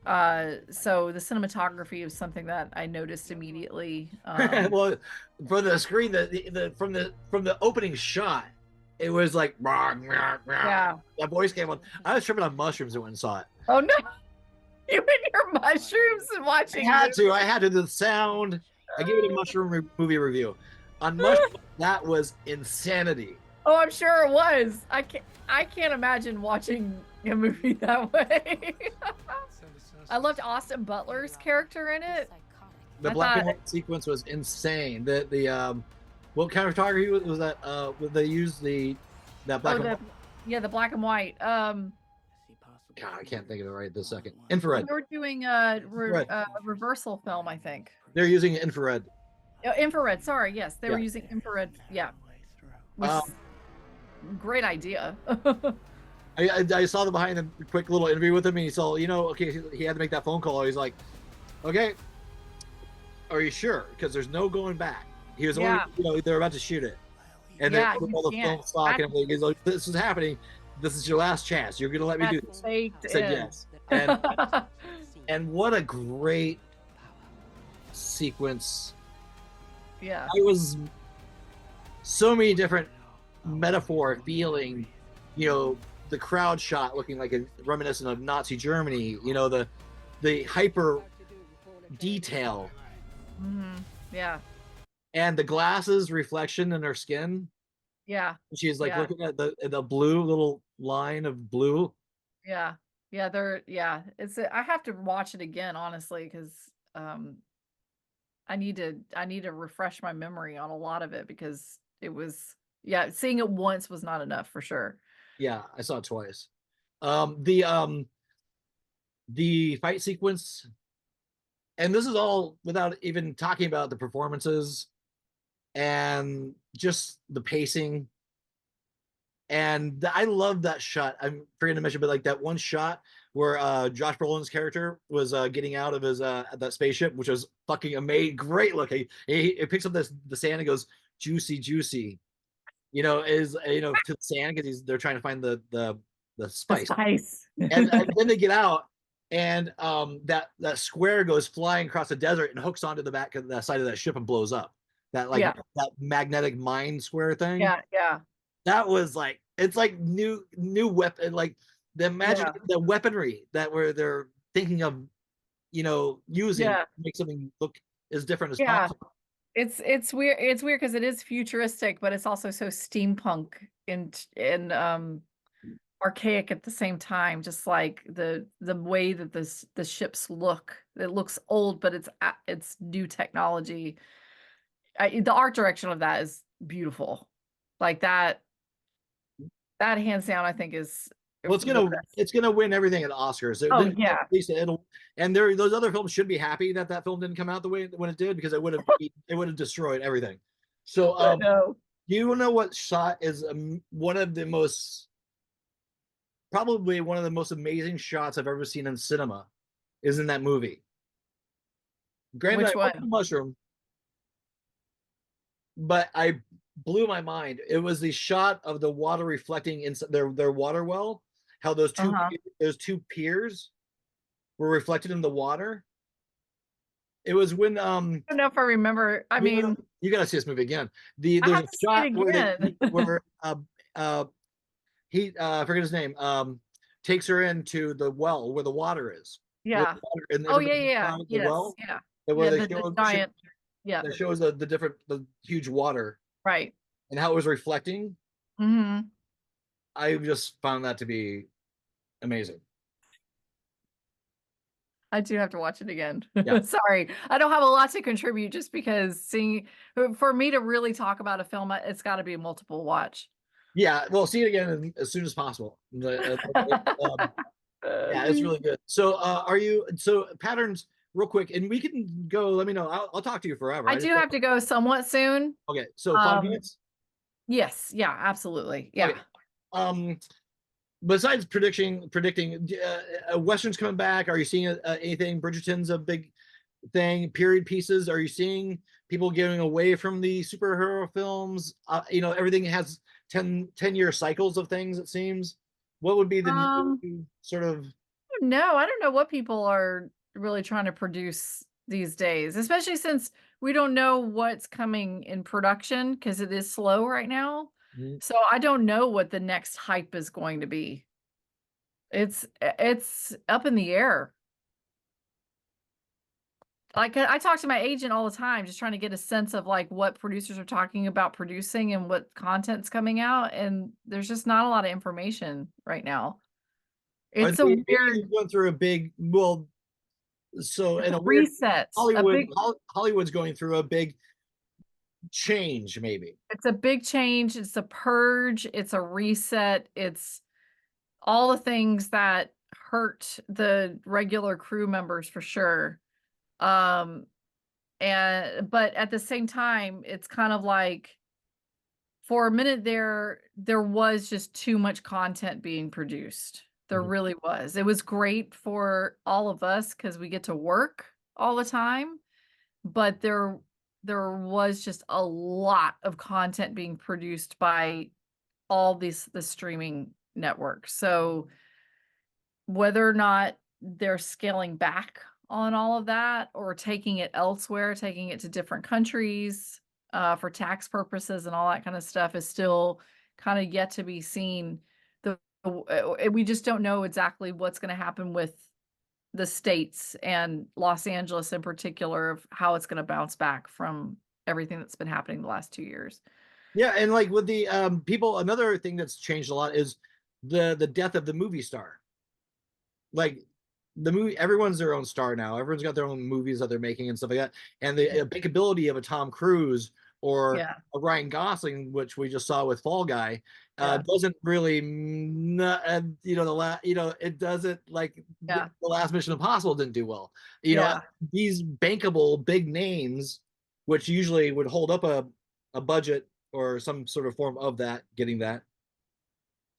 So the cinematography was something that I noticed immediately. Well, from the screen, from the opening shot, it was like, yeah, that voice came on. I was tripping on mushrooms when I saw it. Oh no, you and your mushrooms and watching. I had to. The sound. I gave it a mushroom movie review. On mushroom, that was insanity. Oh, I'm sure it was. I can't imagine watching a movie that way. I loved Austin Butler's character in it. The black and white sequence was insane. What kind of photography was that? They used that black and white? Yeah, the black and white. God, I can't think of it right this second. Infrared. They were doing reversal film, I think. They're using infrared. Infrared, sorry, yes. They were using infrared, yeah. Great idea. I saw the behind the quick little interview with him, and he saw, okay, he had to make that phone call. He's like, okay, are you sure? Because there's no going back. He was only, they're about to shoot it. And then all the film stock and everything, he's like, this is happening. This is your last chance. You're going to let me do this. I said yes. And what a great sequence. Yeah. It was so many different metaphor feeling, the crowd shot looking like a reminiscent of Nazi Germany, the hyper detail. Yeah. And the glasses reflection in her skin. Yeah. She's like looking at the blue little line of blue. Yeah. Yeah. I have to watch it again, honestly, because I need to refresh my memory on a lot of it, because it was, seeing it once was not enough for sure. Yeah, I saw it twice. The fight sequence, and this is all without even talking about the performances and just the pacing. And I love that shot. I'm forgetting to mention, but like that one shot where Josh Brolin's character was getting out of his that spaceship, which was fucking amazing, great looking. He picks up the sand and goes, juicy, juicy. To the sand, because they're trying to find the spice. and then they get out, and that square goes flying across the desert and hooks onto the back of the side of that ship and blows up. That that magnetic mine square thing. Yeah. That was like, it's like new weapon, like the the weaponry that they're thinking of, using to make something look as different as possible. It's weird. It's weird because it is futuristic, but it's also so steampunk and archaic at the same time. Just like the way that the ships look, it looks old, but it's new technology. The art direction of that is beautiful. Like that hands down, I think is. Well, it's gonna win everything at the Oscars. At least those other films should be happy that film didn't come out the way when it did, because it would have destroyed everything. So, do you know what shot is probably one of the most amazing shots I've ever seen in cinema? Is in that movie. Granted, Which one? The mushroom, but I blew my mind. It was the shot of the water reflecting inside their water well. How those two piers were reflected in the water. It was when I don't know if I remember. I mean, you gotta see this movie again. There's a shot where he I forget his name, takes her into the well where the water is. Yeah. Yes. Well. Yeah. The giant. Yeah. That shows the huge water. Right. And how it was reflecting. Mm-hmm. I just found that to be amazing. I do have to watch it again. Yeah. Sorry, I don't have a lot to contribute, just because for me to really talk about a film, it's got to be a multiple watch. Yeah, well, see it again as soon as possible. Yeah, it's really good. So patterns, real quick, and we can go. Let me know. I'll talk to you forever. I do have to go somewhat soon. Okay, so 5 minutes. Yes. Yeah. Absolutely. Yeah. Okay. Besides predicting westerns coming back, are you seeing anything? Bridgerton's a big thing. Period pieces. Are you seeing people getting away from the superhero films? Everything has 10-year cycles of things, it seems. What would be the new sort of? No, I don't know what people are really trying to produce these days, especially since we don't know what's coming in production, because it is slow right now. So I don't know what the next hype is going to be. It's up in the air. Like, I talk to my agent all the time, just trying to get a sense of like what producers are talking about producing and what content's coming out, and there's just not a lot of information right now. It's a weird. Going through a big, well, So in a weird Reset. Hollywood's going through a big change, maybe. It's a big change. It's a purge. It's a reset. It's all the things that hurt the regular crew members for sure. But at the same time, it's kind of like for a minute there was just too much content being produced. There really was. It was great for all of us because we get to work all the time, but there was just a lot of content being produced by all the streaming networks. So whether or not they're scaling back on all of that or taking it elsewhere, taking it to different countries for tax purposes and all that kind of stuff is still kind of yet to be seen. We just don't know exactly what's going to happen with the states and Los Angeles in particular of how it's going to bounce back from everything that's been happening the last 2 years. Yeah, and like with the people, another thing that's changed a lot is the death of the movie star. Like the movie, everyone's their own star now. Everyone's got their own movies that they're making and stuff like that. And the bankability of a Tom Cruise or a Ryan Gosling, which we just saw with Fall Guy, doesn't really, it doesn't like the last Mission Impossible didn't do well. These bankable big names, which usually would hold up a budget or some sort of form of that, getting that,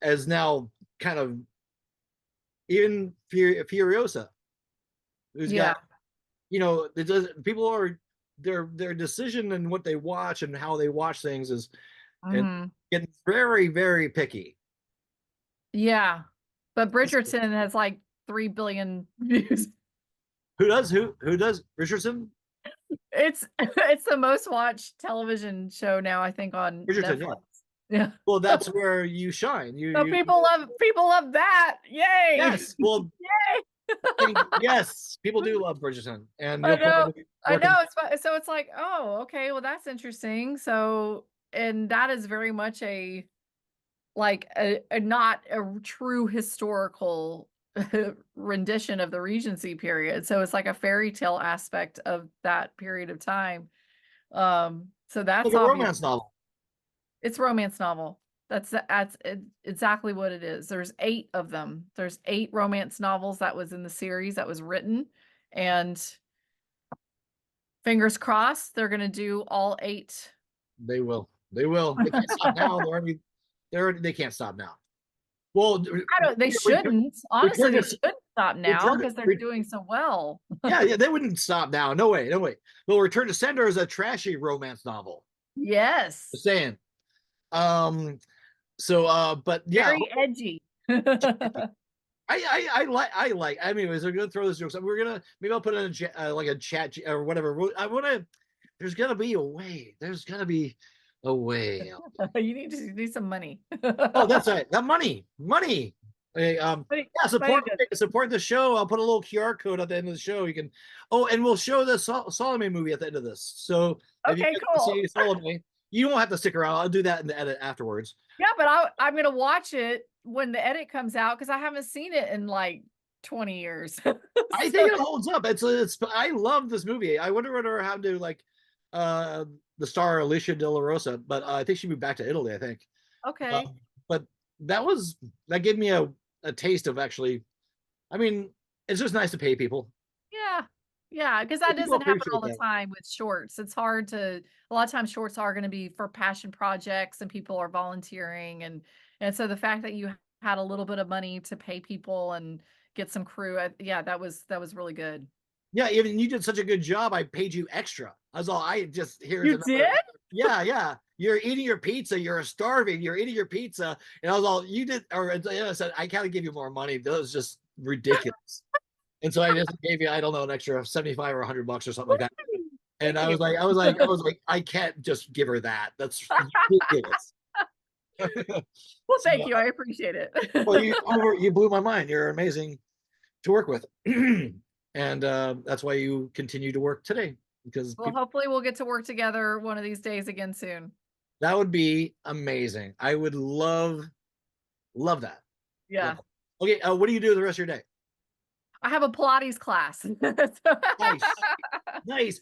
as now kind of even Furiosa, who's got, people are their decision and what they watch and how they watch things is and getting very, very picky. Yeah, but Bridgerton has like 3 billion views. Who does Bridgerton? It's the most watched television show now, I think, on Bridgerton. Netflix. Yeah. Well, that's where you shine. People love that. Yay! Yes. Well, yay! Yes, people do love Bridgerton, and I know. So it's like, oh, okay, well, that's interesting. So, and that is very much a not a true historical rendition of the Regency period. So it's like a fairy tale aspect of that period of time. So that's like a romance novel. It's romance novel. That's exactly what it is. There's 8 of them. There's 8 romance novels that was in the series that was written, and fingers crossed they're going to do all 8. They will. They can't stop now. They can't stop now. Well, they shouldn't. Honestly, they shouldn't stop now because they're doing so well. yeah, they wouldn't stop now. No way. Well, Return to Sender is a trashy romance novel. Yes. Just saying. But yeah, very edgy. I like. I mean, we're gonna throw this joke. Maybe I'll put in a chat or whatever. There's gonna be a way. You need some money. Oh, that's right. That money. Support the show. I'll put a little QR code at the end of the show. You can. Oh, and we'll show the Salome movie at the end of this. So if you cool. See Salome, you don't have to stick around. I'll do that in the edit afterwards. Yeah, but I'm gonna watch it when the edit comes out because I haven't seen it in like 20 years. I think it holds up. I love this movie. I wonder whether how to like the star Alicia De La Rosa, but I think she moved back to Italy, I think. Okay. But that gave me a taste of actually, I mean, it's just nice to pay people. Yeah, because that doesn't happen all the time with shorts. It's hard a lot of times shorts are going to be for passion projects and people are volunteering. And so the fact that you had a little bit of money to pay people and get some crew, that was really good. Yeah, even you did such a good job. I paid you extra. That's all. I just hear. You did? Yeah. You're eating your pizza. You're starving. You're eating your pizza, and I was all you did. Or I said I gotta give you more money. That was just ridiculous. And so I just gave you, I don't know, an extra $75 or $100 or something like that. And I was like, I can't just give her that. That's ridiculous. Well, thank you. I appreciate it. Well, you blew my mind. You're amazing to work with. And that's why you continue to work today. Because hopefully we'll get to work together one of these days again soon. That would be amazing. I would love that. Yeah. Okay. What do you do the rest of your day? I have a Pilates class. Nice. Nice.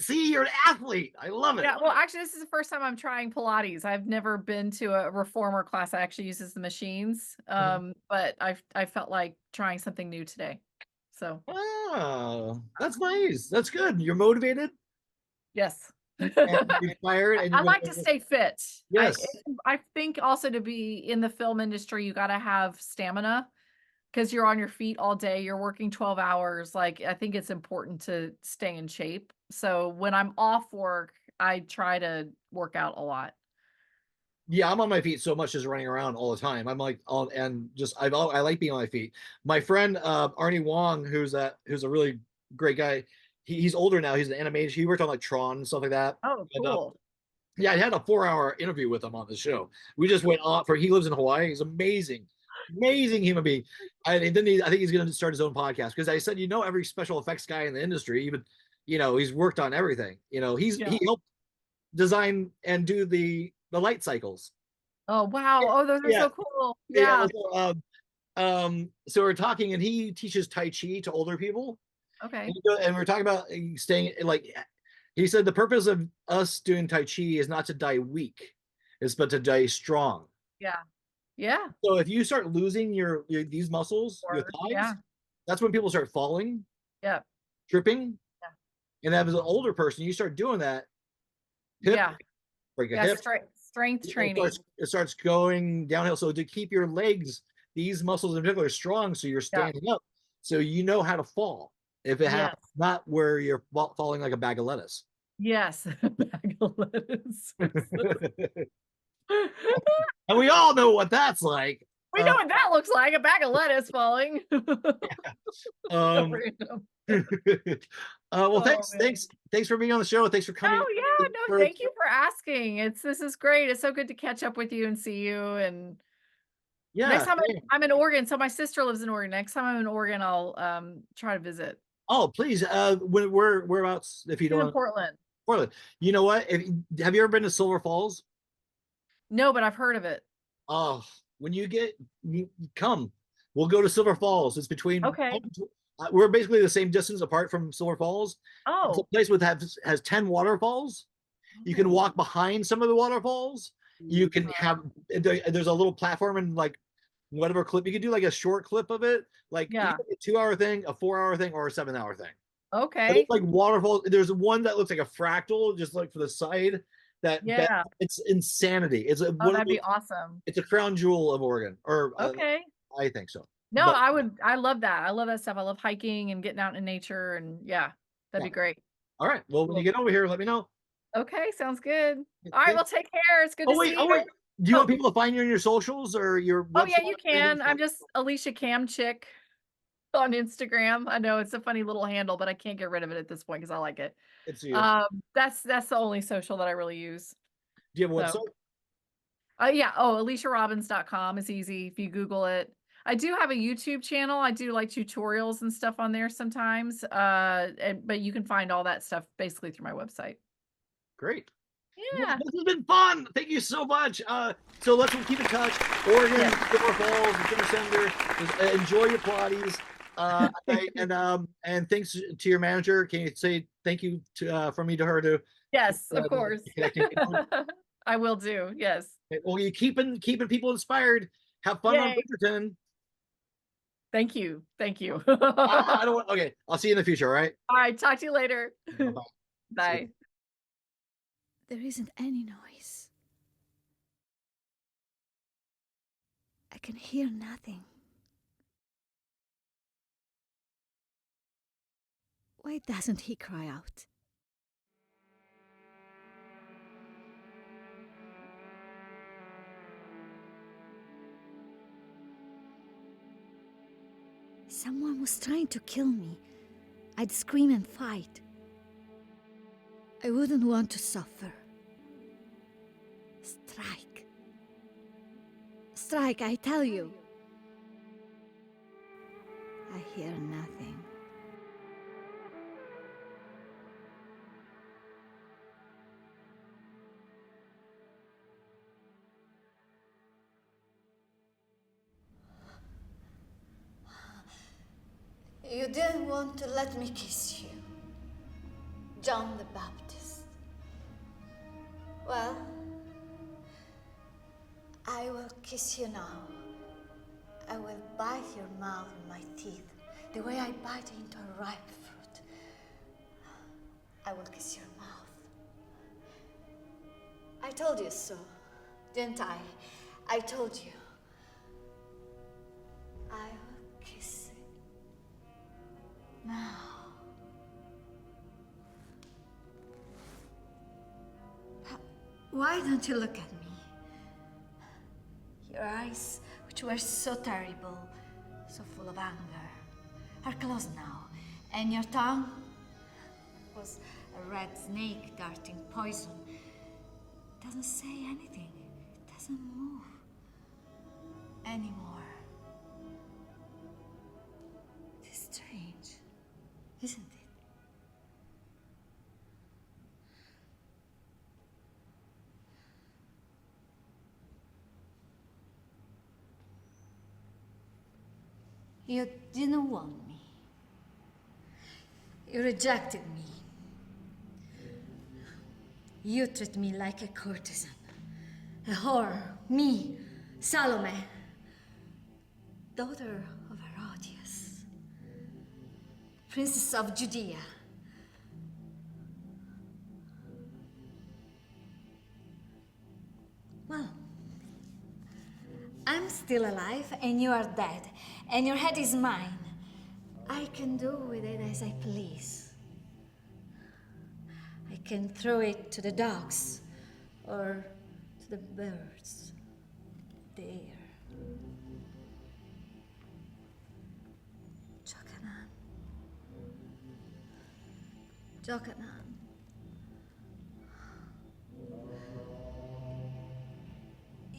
See, you're an athlete. I love it. Yeah, well, actually, this is the first time I'm trying Pilates. I've never been to a reformer class that actually uses the machines, but I felt like trying something new today. So, Oh, that's nice. That's good. You're motivated yes. and inspired, and I you're like to gonna. stay fit. Yes. I think also to be in the film industry, you gotta have stamina because you're on your feet all day, you're working 12 hours. Like, I think it's important to stay in shape. So when I'm off work, I try to work out a lot. Yeah, I'm on my feet so much just running around all the time. I'm like on and just I like being on my feet. My friend Arnie Wong, who's a really great guy. He's older now. He's an animation. He worked on like Tron and stuff like that. Oh, And cool. yeah, I had a 4 hour interview with him on the show. We just went on for he lives in Hawaii. He's amazing, amazing human being. And then I think he's going to start his own podcast because I said, every special effects guy in the industry, even, he's worked on everything. He helped design and do the light cycles. Oh, wow. Oh, those are Yeah, so cool. yeah. Yeah. So we're talking, and he teaches Tai Chi to older people, Okay. and we're talking about staying like he said the purpose of us doing Tai Chi is not to die weak, is but to die strong. Yeah. Yeah. So if you start losing your these muscles, your Or yeah. thighs, that's when people start falling, Yeah. tripping, Yeah. and as an older person, you start doing that, hip Yeah. break a Yeah. hip, Strength training. it starts going downhill. So to keep your legs, these muscles in particular, strong, so you're Yeah. standing up, so you know how to fall if it Yes. happens, not where you're falling like a bag of lettuce. Yes. Bag of lettuce. And we all know what that's like. We know what that looks like, a bag of lettuce falling. So Um, random. well, Oh, thanks, man. thanks for being on the show. Thanks for coming. Oh, yeah. No, thank you for asking. This is great. It's so good to catch up with you and see you. And next Yeah. time I'm in Oregon, so my sister lives in Oregon. Next time I'm in Oregon, I'll try to visit. Oh, please. Whereabouts? If you She's in don't, Portland. Portland. You know what? Have you ever been to Silver Falls? No, but I've heard of it. Oh, when you come, we'll go to Silver Falls. It's between. Okay. We're basically the same distance apart from Silver Falls. It's a Oh. place has 10 waterfalls. You can walk behind some of the waterfalls. You can have there's a little platform and like whatever clip you can do, like a short clip of it, like you Yeah. can do a 2 hour thing, a 4 hour thing, or a 7 hour thing. But Okay. it's like waterfalls. There's one that looks like a fractal, just like for the side. Yeah. It's insanity. Oh, that'd be awesome. It's a crown jewel of Oregon, or Okay. I think so. No, But I love that. I love that stuff. I love hiking and getting out in nature and yeah, that'd yeah. be great. All right. Well, when you Cool. get over here, let me know. Okay, sounds good. All right, well, take care. It's good to see Oh you. wait. Do you Oh, want people to find you on your socials or your oh website? yeah, you can. I'm just Alicia Cam Chick on Instagram. I know it's a funny little handle, but I can't get rid of it at this point because I like it. It's you. That's the only social that I really use. Do you have a So, website? yeah. Oh, AliciaRobbins.com is easy if you Google it. I do have a YouTube channel. I do like tutorials and stuff on there sometimes. But you can find all that stuff basically through my website. Great. Yeah. This has been fun. Thank you so much. So let's keep in touch. Oregon, Yeah. Silver Falls, Jimmer Center. Enjoy your Pilates. And thanks to your manager. Can you say thank you from me to her too? Yes, of course. Connecting. I will do. Yes. Well, you keeping people inspired. Have fun on Yay. Bridgerton. Thank you. Thank you. I don't want. Okay, I'll see you in the future. All right. All right. Talk to you later. Bye-bye. Bye. There isn't any noise. I can hear nothing. Why doesn't he cry out? Someone was trying to kill me. I'd scream and fight. I wouldn't want to suffer. Strike. Strike, I tell you. I hear nothing. You didn't want to let me kiss you, John the Baptist. Well, I will kiss you now. I will bite your mouth with my teeth, the way I bite into a ripe fruit. I will kiss your mouth. I told you so, didn't I? I told you. I will kiss it now. Why don't you look at me? Your eyes, which were so terrible, so full of anger, are closed now, and your tongue was a red snake darting poison. It doesn't say anything. It doesn't move anymore. It's strange, isn't it? You didn't want me. You rejected me. You treat me like a courtesan, a whore, me, Salome, daughter of Herodias, princess of Judea. Well, I'm still alive and you are dead, and your head is mine. I can do with it as I please. I can throw it to the dogs or to the birds, the air. Jokanan. Jokanan.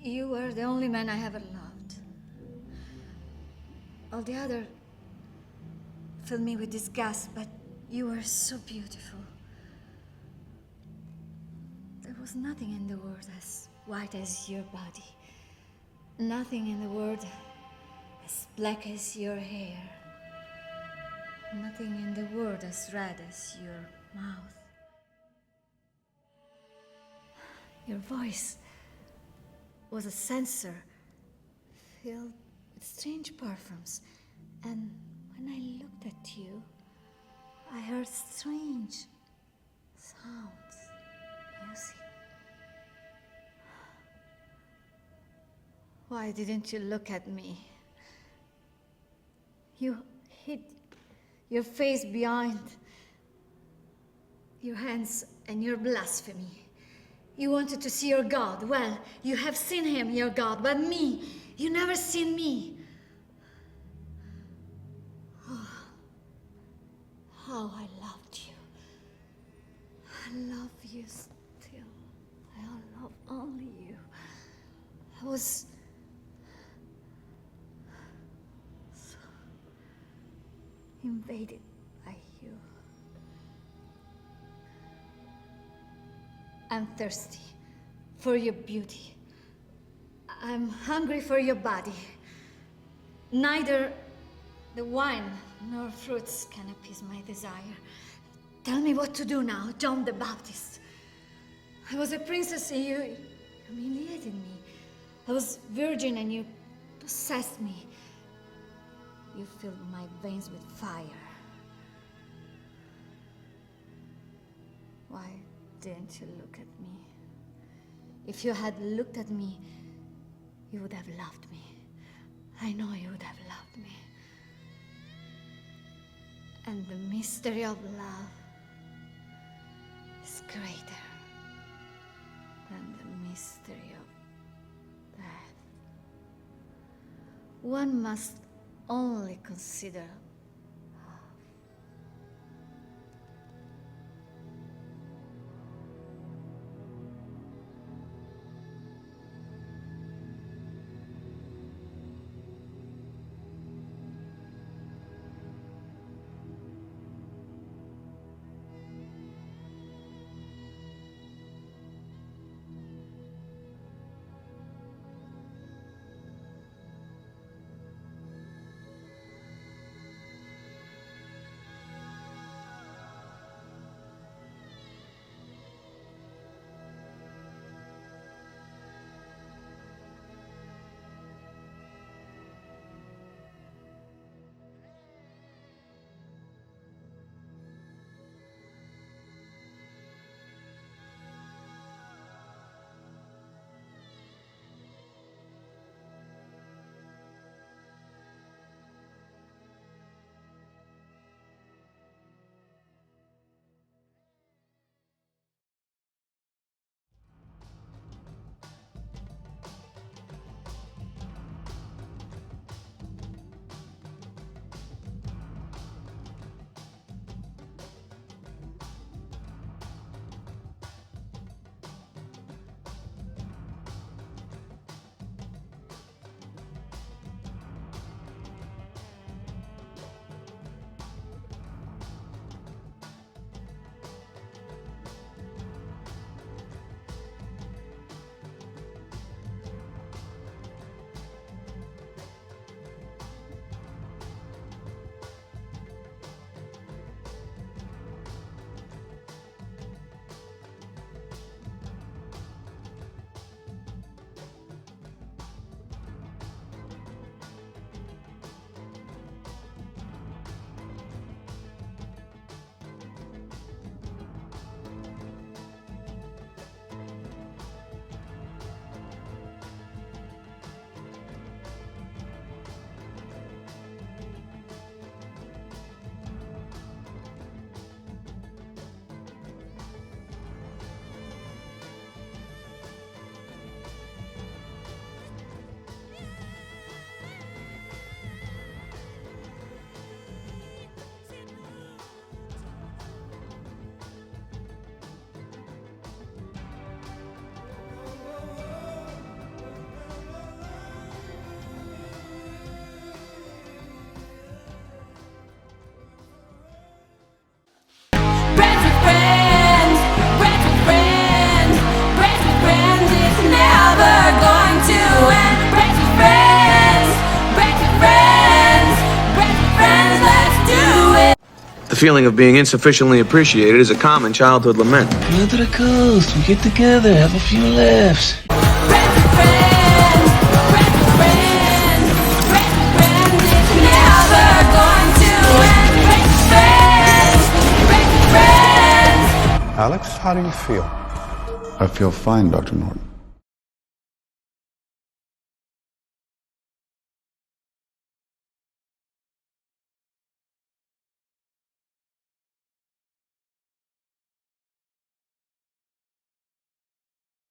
You were the only man I ever loved. All the other filled me with disgust, but you were so beautiful. There was nothing in the world as white as your body. Nothing in the world as black as your hair. Nothing in the world as red as your mouth. Your voice was a censer filled with strange perfumes. And when I looked at you, I heard strange sounds, music. Why didn't you look at me? You hid your face behind your hands and your blasphemy. You wanted to see your God. Well, you have seen him, your God, but me, you never seen me. Oh, how I loved you. I love you still. I love only you. I was so invaded by you. I'm thirsty for your beauty. I'm hungry for your body. Neither the wine nor fruits can appease my desire. Tell me what to do now, John the Baptist. I was a princess and you humiliated me. I was virgin and you possessed me. You filled my veins with fire. Why didn't you look at me? If you had looked at me, you would have loved me. I know you would have loved me. And the mystery of love is greater than the mystery of death. One must only consider feeling of being insufficiently appreciated is a common childhood lament. Come to the coast, we get together, have a few laughs. Friends with friends, friends with friends, friends with friends, it's never going to end. Friends with friends, friends with friends. Alex, how do you feel? I feel fine, Dr. Norton.